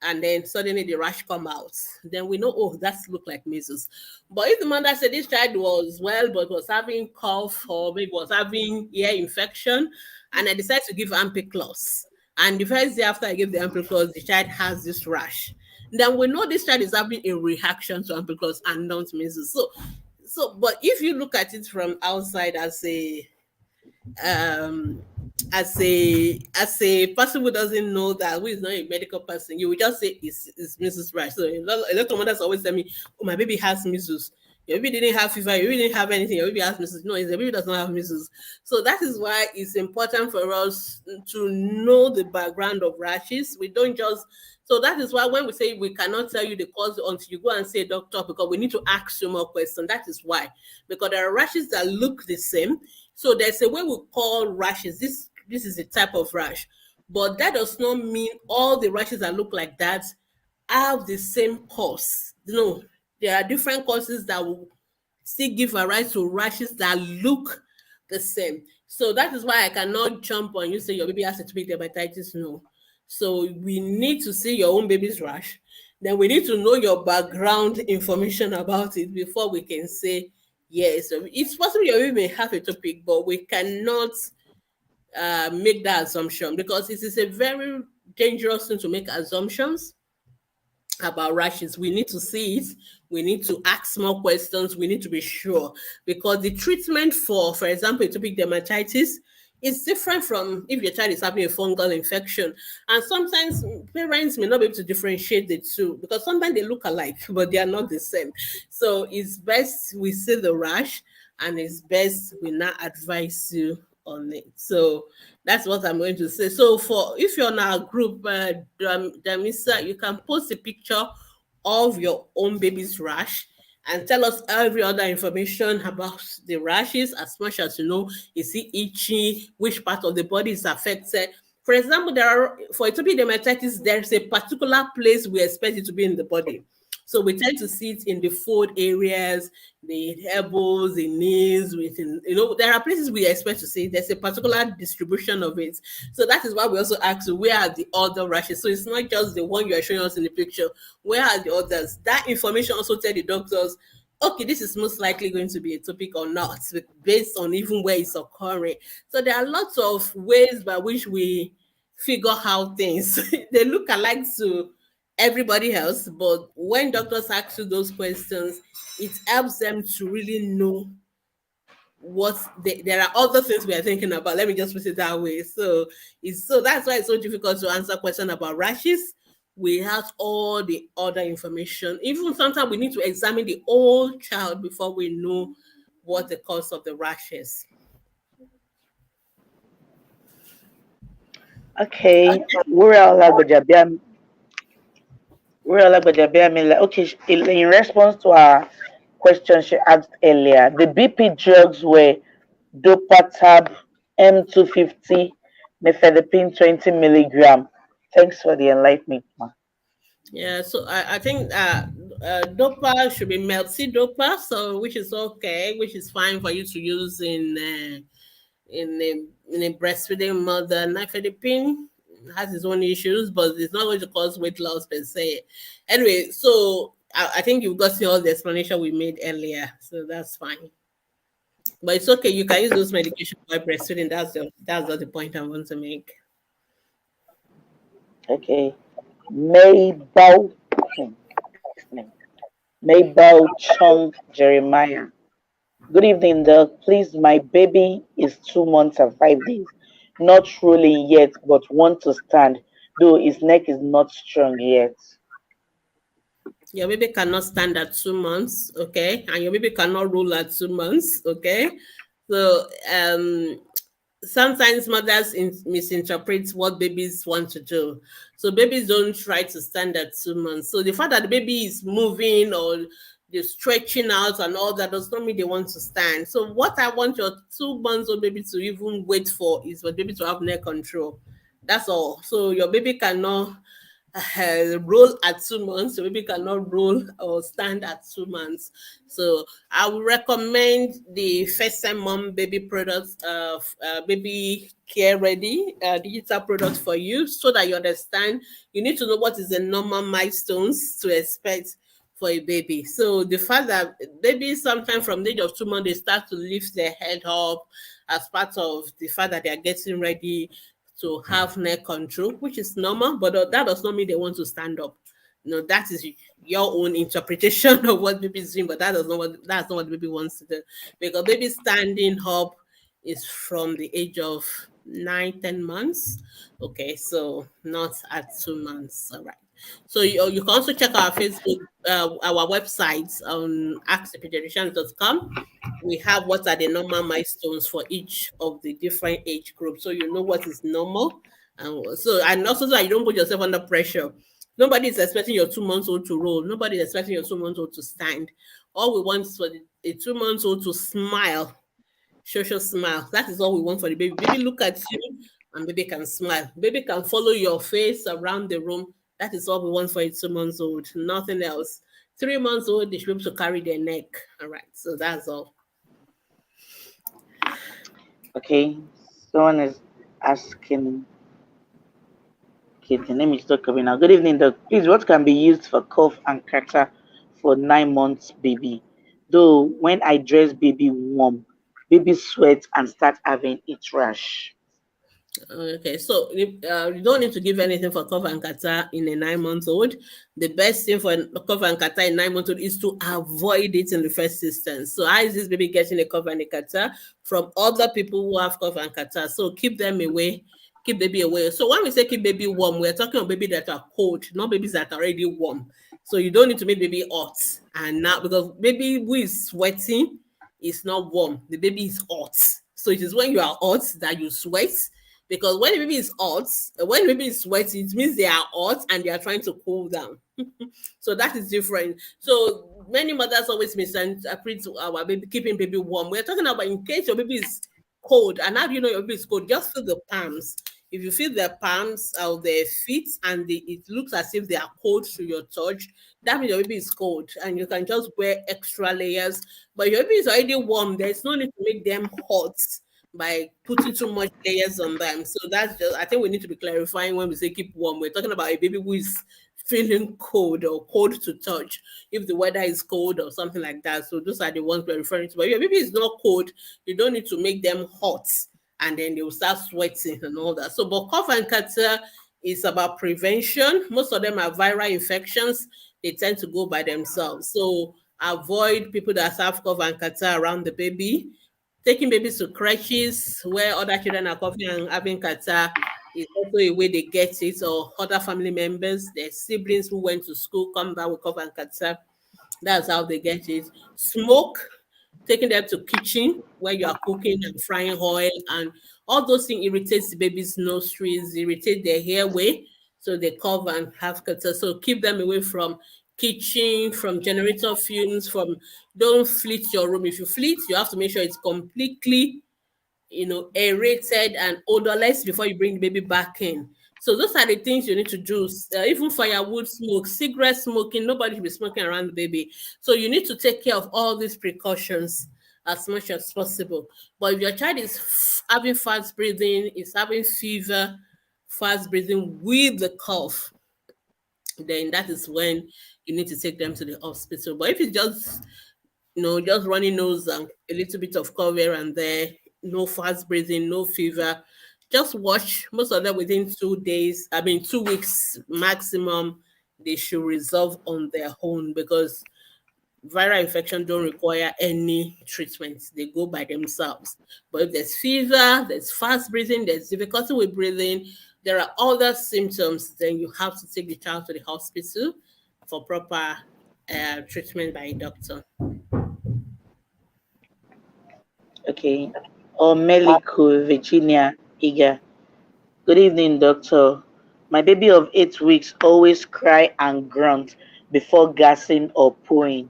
and then suddenly the rash come out. Then we know, oh, that's look like measles. But if the mother said this child was well but was having cough or maybe was having ear infection, and I decided to give ampiclox, and the first day after I gave the ampiclox, the child has this rash, then we know this child is having a reaction to ampiclox and not measles. But if you look at it from outside um as a person who doesn't know that, who is not a medical person, you will just say it's measles rash. So a lot of mothers always tell me, oh, my baby has measles. Your baby didn't have fever, your baby didn't have anything, your baby has measles. No, the baby does not have measles. So that is why it's important for us to know the background of rashes. We don't just so that is why when we say we cannot tell you the cause until you go and say doctor, because we need to ask you more questions. That is why. Because there are rashes that look the same. So there's a way we call rashes. This is a type of rash, but that does not mean all the rashes that look like that have the same cause. No, there are different causes that will still give a rise to rashes that look the same. So that is why I cannot jump on you say your baby has atopic dermatitis. No. So we need to see your own baby's rash. Then we need to know your background information about it before we can say yes. So it's possible your baby may have atopic, but we cannot make that assumption because it is a very dangerous thing to make assumptions about rashes. We need to see it. We need to ask more questions. We need to be sure because the treatment for example, atopic dermatitis is different from if your child is having a fungal infection. And sometimes parents may not be able to differentiate the two because sometimes they look alike, but they are not the same. So it's best we see the rash and it's best we not advise you on it. So that's what I'm going to say. So for if you're on our group, Damisa, you can post a picture of your own baby's rash and tell us every other information about the rashes as much as you know. Is it itchy? Which part of the body is affected? For example, for atopic dermatitis, there's a particular place we expect it to be in the body. So we tend to see it in the fold areas, the elbows, the knees, there are places we expect to see. There's a particular distribution of it. So that is why we also ask you, where are the other rashes? So it's not just the one you are showing us in the picture. Where are the others? That information also tell the doctors, okay, this is most likely going to be atopic or not, based on even where it's occurring. So there are lots of ways by which we figure out things. They look alike to everybody else, but when doctors ask you those questions, it helps them to really know there are other things we are thinking about. Let me just put it that way. So that's why it's so difficult to answer questions about rashes. We have all the other information. Even sometimes we need to examine the whole child before we know what the cause of the rash is. Okay, okay, in response to our question she asked earlier, the BP drugs were Dopatab M250, Nifedipine 20 milligram. Thanks for the enlightenment, ma. Yeah, so I think dopa should be melty dopa, so which is okay, which is fine for you to use in a breastfeeding mother. Nifedipine has its own issues, but it's not going to cause weight loss per se. Anyway, so I think you've got all the explanation we made earlier, so that's fine. But it's okay. You can use those medication while breastfeeding. That's not the point I want to make. Okay. Maybell, what's his name? Maybell Chung Jeremiah. Good evening, Doc. Please, my baby is 2 months and 5 days. Not rolling yet, but want to stand, though his neck is not strong yet. Your baby cannot stand at 2 months, okay, and your baby cannot roll at 2 months, okay. So sometimes mothers misinterpret what babies want to do. So babies don't try to stand at 2 months. So the fact that the baby is moving or they're stretching out and all that does not mean they want to stand. So what I want your 2 months old baby to even wait for is for the baby to have neck control. That's all. So your baby cannot roll at 2 months. Your baby cannot roll or stand at 2 months. So I would recommend the first time mom baby products, baby care ready digital products for you, so that you understand. You need to know what is the normal milestones to expect for a baby. So the fact that babies sometimes from the age of 2 months they start to lift their head up as part of the fact that they are getting ready to have neck control, which is normal, but that does not mean they want to stand up. No, that is your own interpretation of what baby is doing, but that's not what the baby wants to do. Because baby standing up is from the age of 9, 10 months. Okay, so not at 2 months. All right. So you can also check our Facebook, our website on askthepediatricians.com. We have what are the normal milestones for each of the different age groups, so you know what is normal. And also so that you don't put yourself under pressure. Nobody is expecting your 2 months old to roll. Nobody is expecting your 2 months old to stand. All we want is for the 2 months old to smile, social smile. That is all we want for the baby. Baby look at you and baby can smile. Baby can follow your face around the room. That is all we want for a 2 months old. Nothing else. 3 months old, they should be able to carry their neck. All right. So that's all. Okay. Someone is asking, okay, the name is Dr. Now. Good evening, Doc. Please, what can be used for cough and catarrh for 9 months baby? Though when I dress baby warm, baby sweat and start having it rash. Okay, so you don't need to give anything for cough and catarrh in a 9 month old. The best thing for cough and catarrh in 9 month old is to avoid it in the first instance. So, how is this baby getting a cough and a catarrh? From other people who have cough and catarrh. So, keep them away, keep baby away. So, when we say keep baby warm, we're talking about baby that are cold, not babies that are already warm. So, you don't need to make baby hot. And now, because baby who is sweating is not warm, the baby is hot. So, it is when you are hot that you sweat, because when the baby is hot, when the baby is sweating, it means they are hot and they are trying to cool down. So that is different. So many mothers always misinterpret our baby, keeping baby warm. We're talking about in case your baby is cold. And how do you know your baby is cold? Just feel the palms. If you feel their palms or their feet and it looks as if they are cold to your touch, that means your baby is cold and you can just wear extra layers. But your baby is already warm. There's no need to make them hot by putting too much layers on them. So that's just, I think we need to be clarifying when we say keep warm. We're talking about a baby who is feeling cold or cold to touch if the weather is cold or something like that. So those are the ones we're referring to. But if your baby is not cold, you don't need to make them hot and then they will start sweating and all that. So, but cough and catarrh is about prevention. Most of them are viral infections. They tend to go by themselves. So avoid people that have cough and catarrh around the baby. Taking babies to crèches where other children are coughing and having catarrh is also a way they get it, or other family members, their siblings who went to school come back with cough and catarrh. That's how they get it. Smoke, taking them to kitchen where you are cooking and frying oil, and all those things irritates the baby's nostrils, irritate their airway, so they cough and have catarrh. So keep them away from kitchen, from generator fumes, from don't fleet your room. If you fleet, you have to make sure it's completely aerated and odorless before you bring the baby back in. So those are the things you need to do. Even firewood smoke, cigarette smoking, nobody should be smoking around the baby. So you need to take care of all these precautions as much as possible. But if your child is having fast breathing, is having fever, fast breathing with the cough, then that is when you need to take them to the hospital. But if it's just just runny nose and a little bit of cough here and there, no fast breathing, no fever. Just watch. Most of them within 2 days, 2 weeks maximum, they should resolve on their own because viral infection don't require any treatment. They go by themselves. But if there's fever, there's fast breathing, there's difficulty with breathing, there are other symptoms, then you have to take the child to the hospital for proper treatment by a doctor. Okay. Or Melico, Virginia, Iga. Good evening, doctor. My baby of 8 weeks always cry and grunt before gassing or pooing.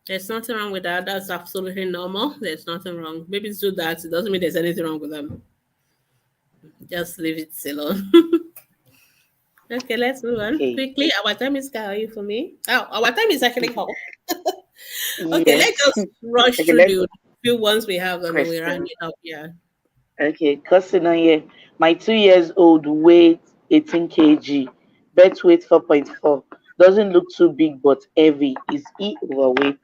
There's nothing wrong with that. That's absolutely normal. There's nothing wrong. Babies do that. It doesn't mean there's anything wrong with them. Just leave it alone. Okay, let's move on Okay. quickly. Our time is carrying for me. Oh, our time is actually up. Okay, let's Yes. just rush Okay, through let's the few ones we have and then we round question. it up. Yeah. Okay, question on here. My 2 years old weighs 18 kg, birth weight 4.4. Doesn't look too big but heavy. Is he overweight?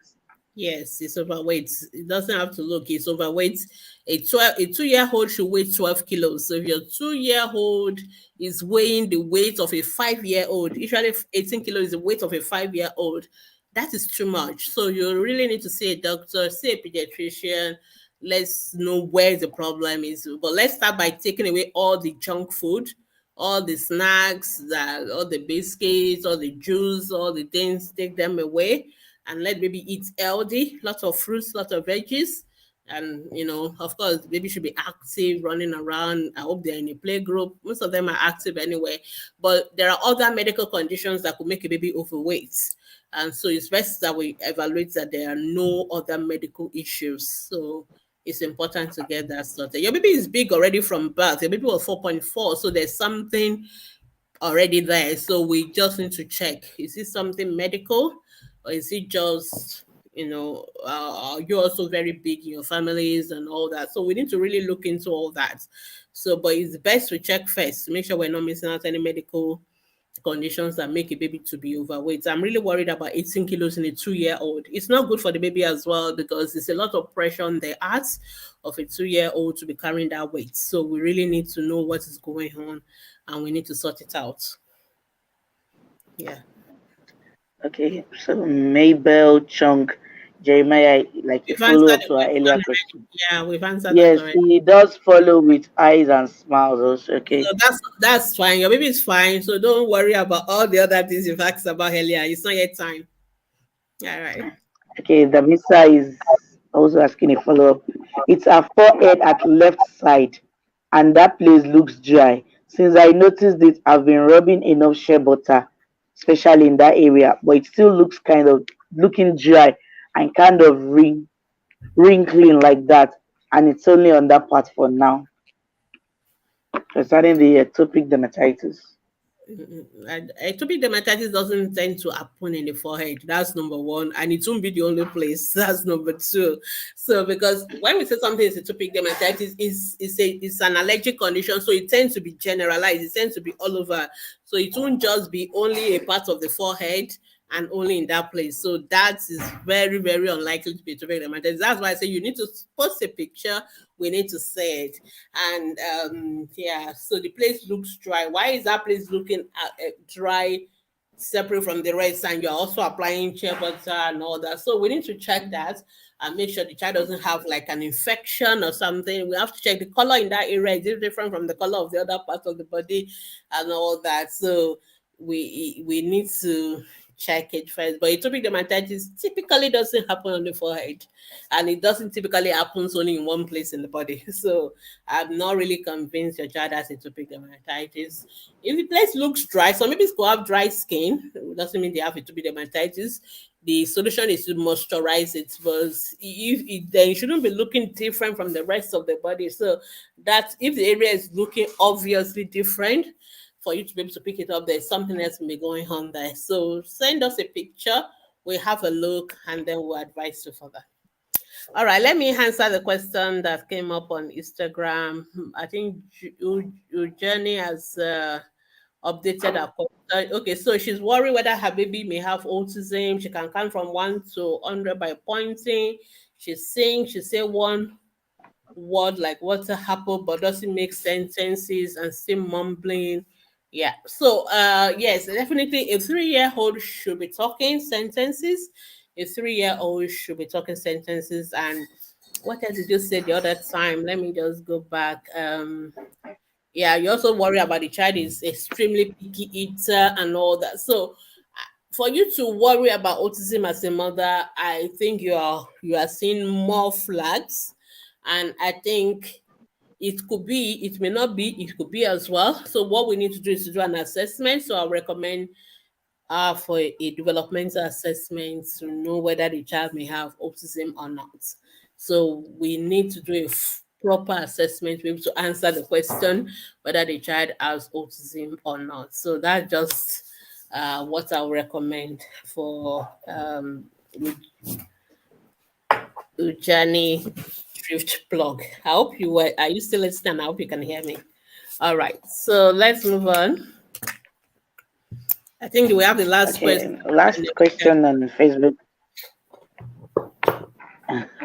Yes, it's overweight. It doesn't have to look. It's overweight. A 2-year-old should weigh 12 kilos. So if your 2-year-old is weighing the weight of a 5-year-old, usually 18 kilos is the weight of a 5-year-old. That is too much. So you really need to see a doctor, see a pediatrician. Let's know where the problem is. But let's start by taking away all the junk food, all the snacks, all the biscuits, all the juice, all the things. Take them away and let baby eat healthy, lots of fruits, lots of veggies. And of course, baby should be active, running around. I hope they're in a play group. Most of them are active anyway. But there are other medical conditions that could make a baby overweight. And so it's best that we evaluate that there are no other medical issues. So it's important to get that sorted. Your baby is big already from birth. Your baby was 4.4. So there's something already there. So we just need to check, is it something medical or is it just, you're also very big in your families and all that. So we need to really look into all that. So, but it's best to check first to make sure we're not missing out any medical conditions that make a baby to be overweight. I'm really worried about 18 kilos in a 2-year-old. It's not good for the baby as well because it's a lot of pressure on the heart of a 2-year-old to be carrying that weight. So we really need to know what is going on and we need to sort it out. Yeah. Okay, so Mabel Chunk, Jeremiah, like a We've follow answered up the to our question earlier already. question. Yeah, we've answered that Yes, already. he does follow with eyes and smiles also. Okay. So that's fine. Your baby is fine. So don't worry about all the other things you've asked about earlier. It's not yet time. All right. Okay, the visa is also asking a follow up. It's a forehead at left side, and that place looks dry. Since I noticed it, I've been rubbing enough shea butter, especially in that area, but it still looks kind of looking dry and kind of wrinkling like that. And it's only on that part for now, concerning the atopic dermatitis. Atopic dermatitis doesn't tend to happen in the forehead. That's number one, and it won't be the only place. That's number two. So, because when we say something is atopic dermatitis, it's an allergic condition, so it tends to be generalized. It tends to be all over. So it won't just be only a part of the forehead and only in that place. So that is very, very unlikely to be atopic dermatitis. That's why I say you need to post a picture. We need to say it. And yeah, so the place looks dry. Why is that place looking dry, separate from the rest? And you're also applying shea butter and all that. So we need to check that and make sure the child doesn't have like an infection or something. We have to check the color in that area. Is it different from the color of the other parts of the body and all that? So we need to check it first. But atopic dermatitis typically doesn't happen on the forehead, and it doesn't typically happens only in one place in the body. So I'm not really convinced your child has atopic dermatitis. If the place looks dry, some babies could have dry skin. It doesn't mean they have atopic dermatitis. The solution is to moisturize it, but then it shouldn't be looking different from the rest of the body. So that if the area is looking obviously different, for you to be able to pick it up, there's something else may be going on there. So send us a picture, we have a look, and then we'll advise you further. All right, let me answer the question that came up on Instagram. I think Eugenie has updated her question. Okay, so she's worried whether her baby may have autism. She can count from 1 to 100 by pointing. She's saying she say one word like what happened but doesn't make sentences and still mumbling. Yeah. So yes, definitely a 3-year-old should be talking sentences. A 3-year-old should be talking sentences. And what else did you say the other time? Let me just go back. Yeah, you also worry about the child is extremely picky eater and all that. So for you to worry about autism as a mother, I think you are seeing more flags. And I think it may not be, it could be as well. So what we need to do is to do an assessment. So I'll recommend for a developmental assessment to know whether the child may have autism or not. So we need to do a proper assessment to be able to answer the question whether the child has autism or not. So that's just what I'll recommend for Ujani Thrift Blog. I hope you were. Are you still listening? I hope you can hear me. All right. So let's move on. I think we have the last question. Okay, last question on Facebook.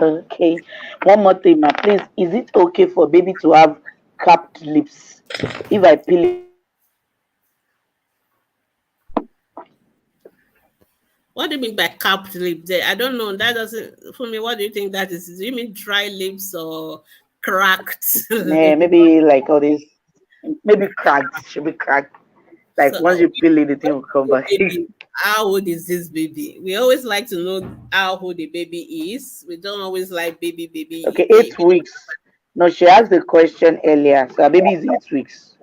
Okay, one more thing, ma. Please, is it okay for baby to have capped lips? If I peel it, will it affect the baby? What do you mean by capped lip? There, I don't know. That doesn't for me. What do you think that is? Do you mean dry lips or cracked? Nah, maybe like all this, maybe cracked. Should be cracked. Like So, once you peel it, the thing will come the back. baby, how old is this baby? We always like to know how old the baby is. We don't always like baby. Okay, 8 weeks. No, she asked the question earlier. So her baby is 8 weeks.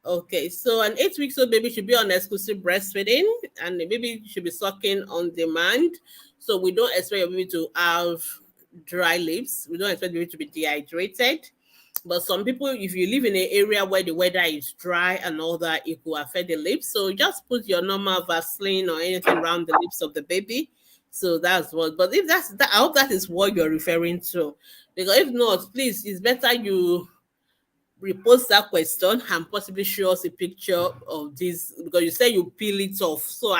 Okay, so an 8 weeks old baby should be on exclusive breastfeeding, and the baby should be sucking on demand. So we don't expect your baby to have dry lips. We don't expect the baby to be dehydrated. But some people, if you live in an area where the weather is dry and all that, it could affect the lips. So just put your normal Vaseline or anything around the lips of the baby. So that's what. But if that's that, I hope that is what you're referring to. Because if not, please, it's better you repost that question and possibly show us a picture of this because you say you peel it off. So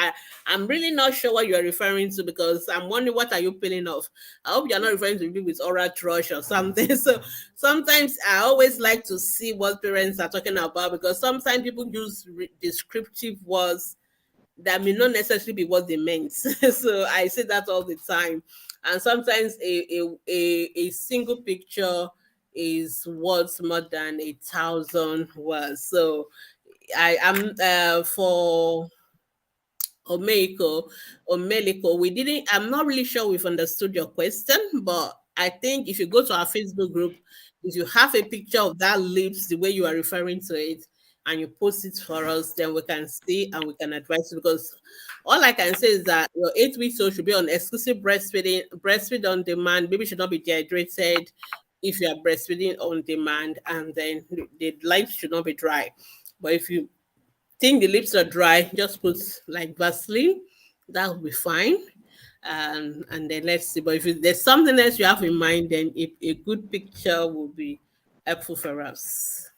I'm really not sure what you're referring to because I'm wondering what are you peeling off. I hope you're not referring to me with oral thrush or something. So sometimes I always like to see what parents are talking about because sometimes people use descriptive words that may not necessarily be what they meant. So I say that all the time. And sometimes a single picture is worth more than 1,000 words. So I am for Omeiko, Omeliko, I'm not really sure we've understood your question, but I think if you go to our Facebook group, if you have a picture of that lips, the way you are referring to it, and you post it for us, then we can see and we can advise you because all I can say is that your 8 weeks old should be on exclusive breastfeeding, breastfeed on demand. Baby should not be dehydrated if you are breastfeeding on demand, and then the lips should not be dry. But if you think the lips are dry, just put like Vaseline. That will be fine. And then let's see. But if there's something else you have in mind, then a good picture will be helpful for us.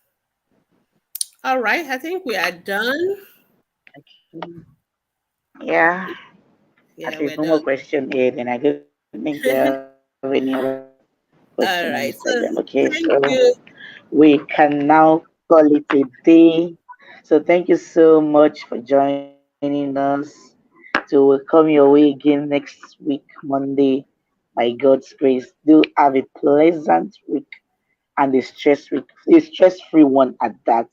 All right, I think we are done. Yeah. At Yeah, least we're no more done. question here. Then I don't think you have any other question on Instagram. All Okay, right. so So thank you. we can now call it a day. So thank you so much for joining us. So we'll come your way again next week, Monday. By God's grace, do have a pleasant week and a stress-free one at that.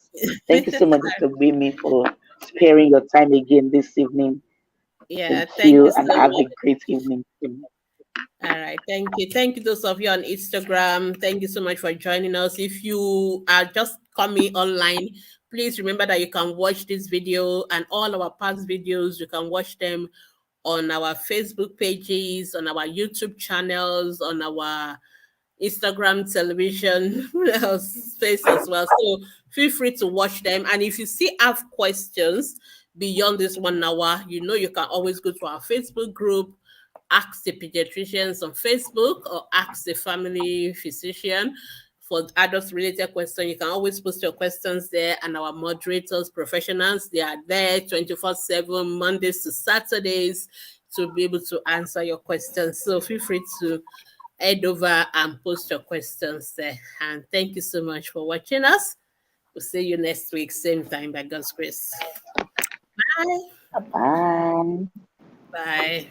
Thank you so much, Dr. Gbemi, for sparing your time again this evening. Yeah, Thank thank you you and so have a much. great evening. All right, thank you. Thank you, those of you on Instagram. Thank you so much for joining us. If you are just coming online, please remember that you can watch this video and all our past videos. You can watch them on our Facebook pages, on our YouTube channels, on our Instagram television space as well. So feel free to watch them. And if you still have questions beyond this 1 hour, you can always go to our Facebook group, Ask the Pediatricians on Facebook or Ask the Family Physician for adults related questions. You can always post your questions there, and our moderators, professionals, they are there 24/7, Mondays to Saturdays, to be able to answer your questions. So feel free to head over and post your questions there. And thank you so much for watching us. We'll see you next week, same time, by God's grace. Bye. Bye. Bye.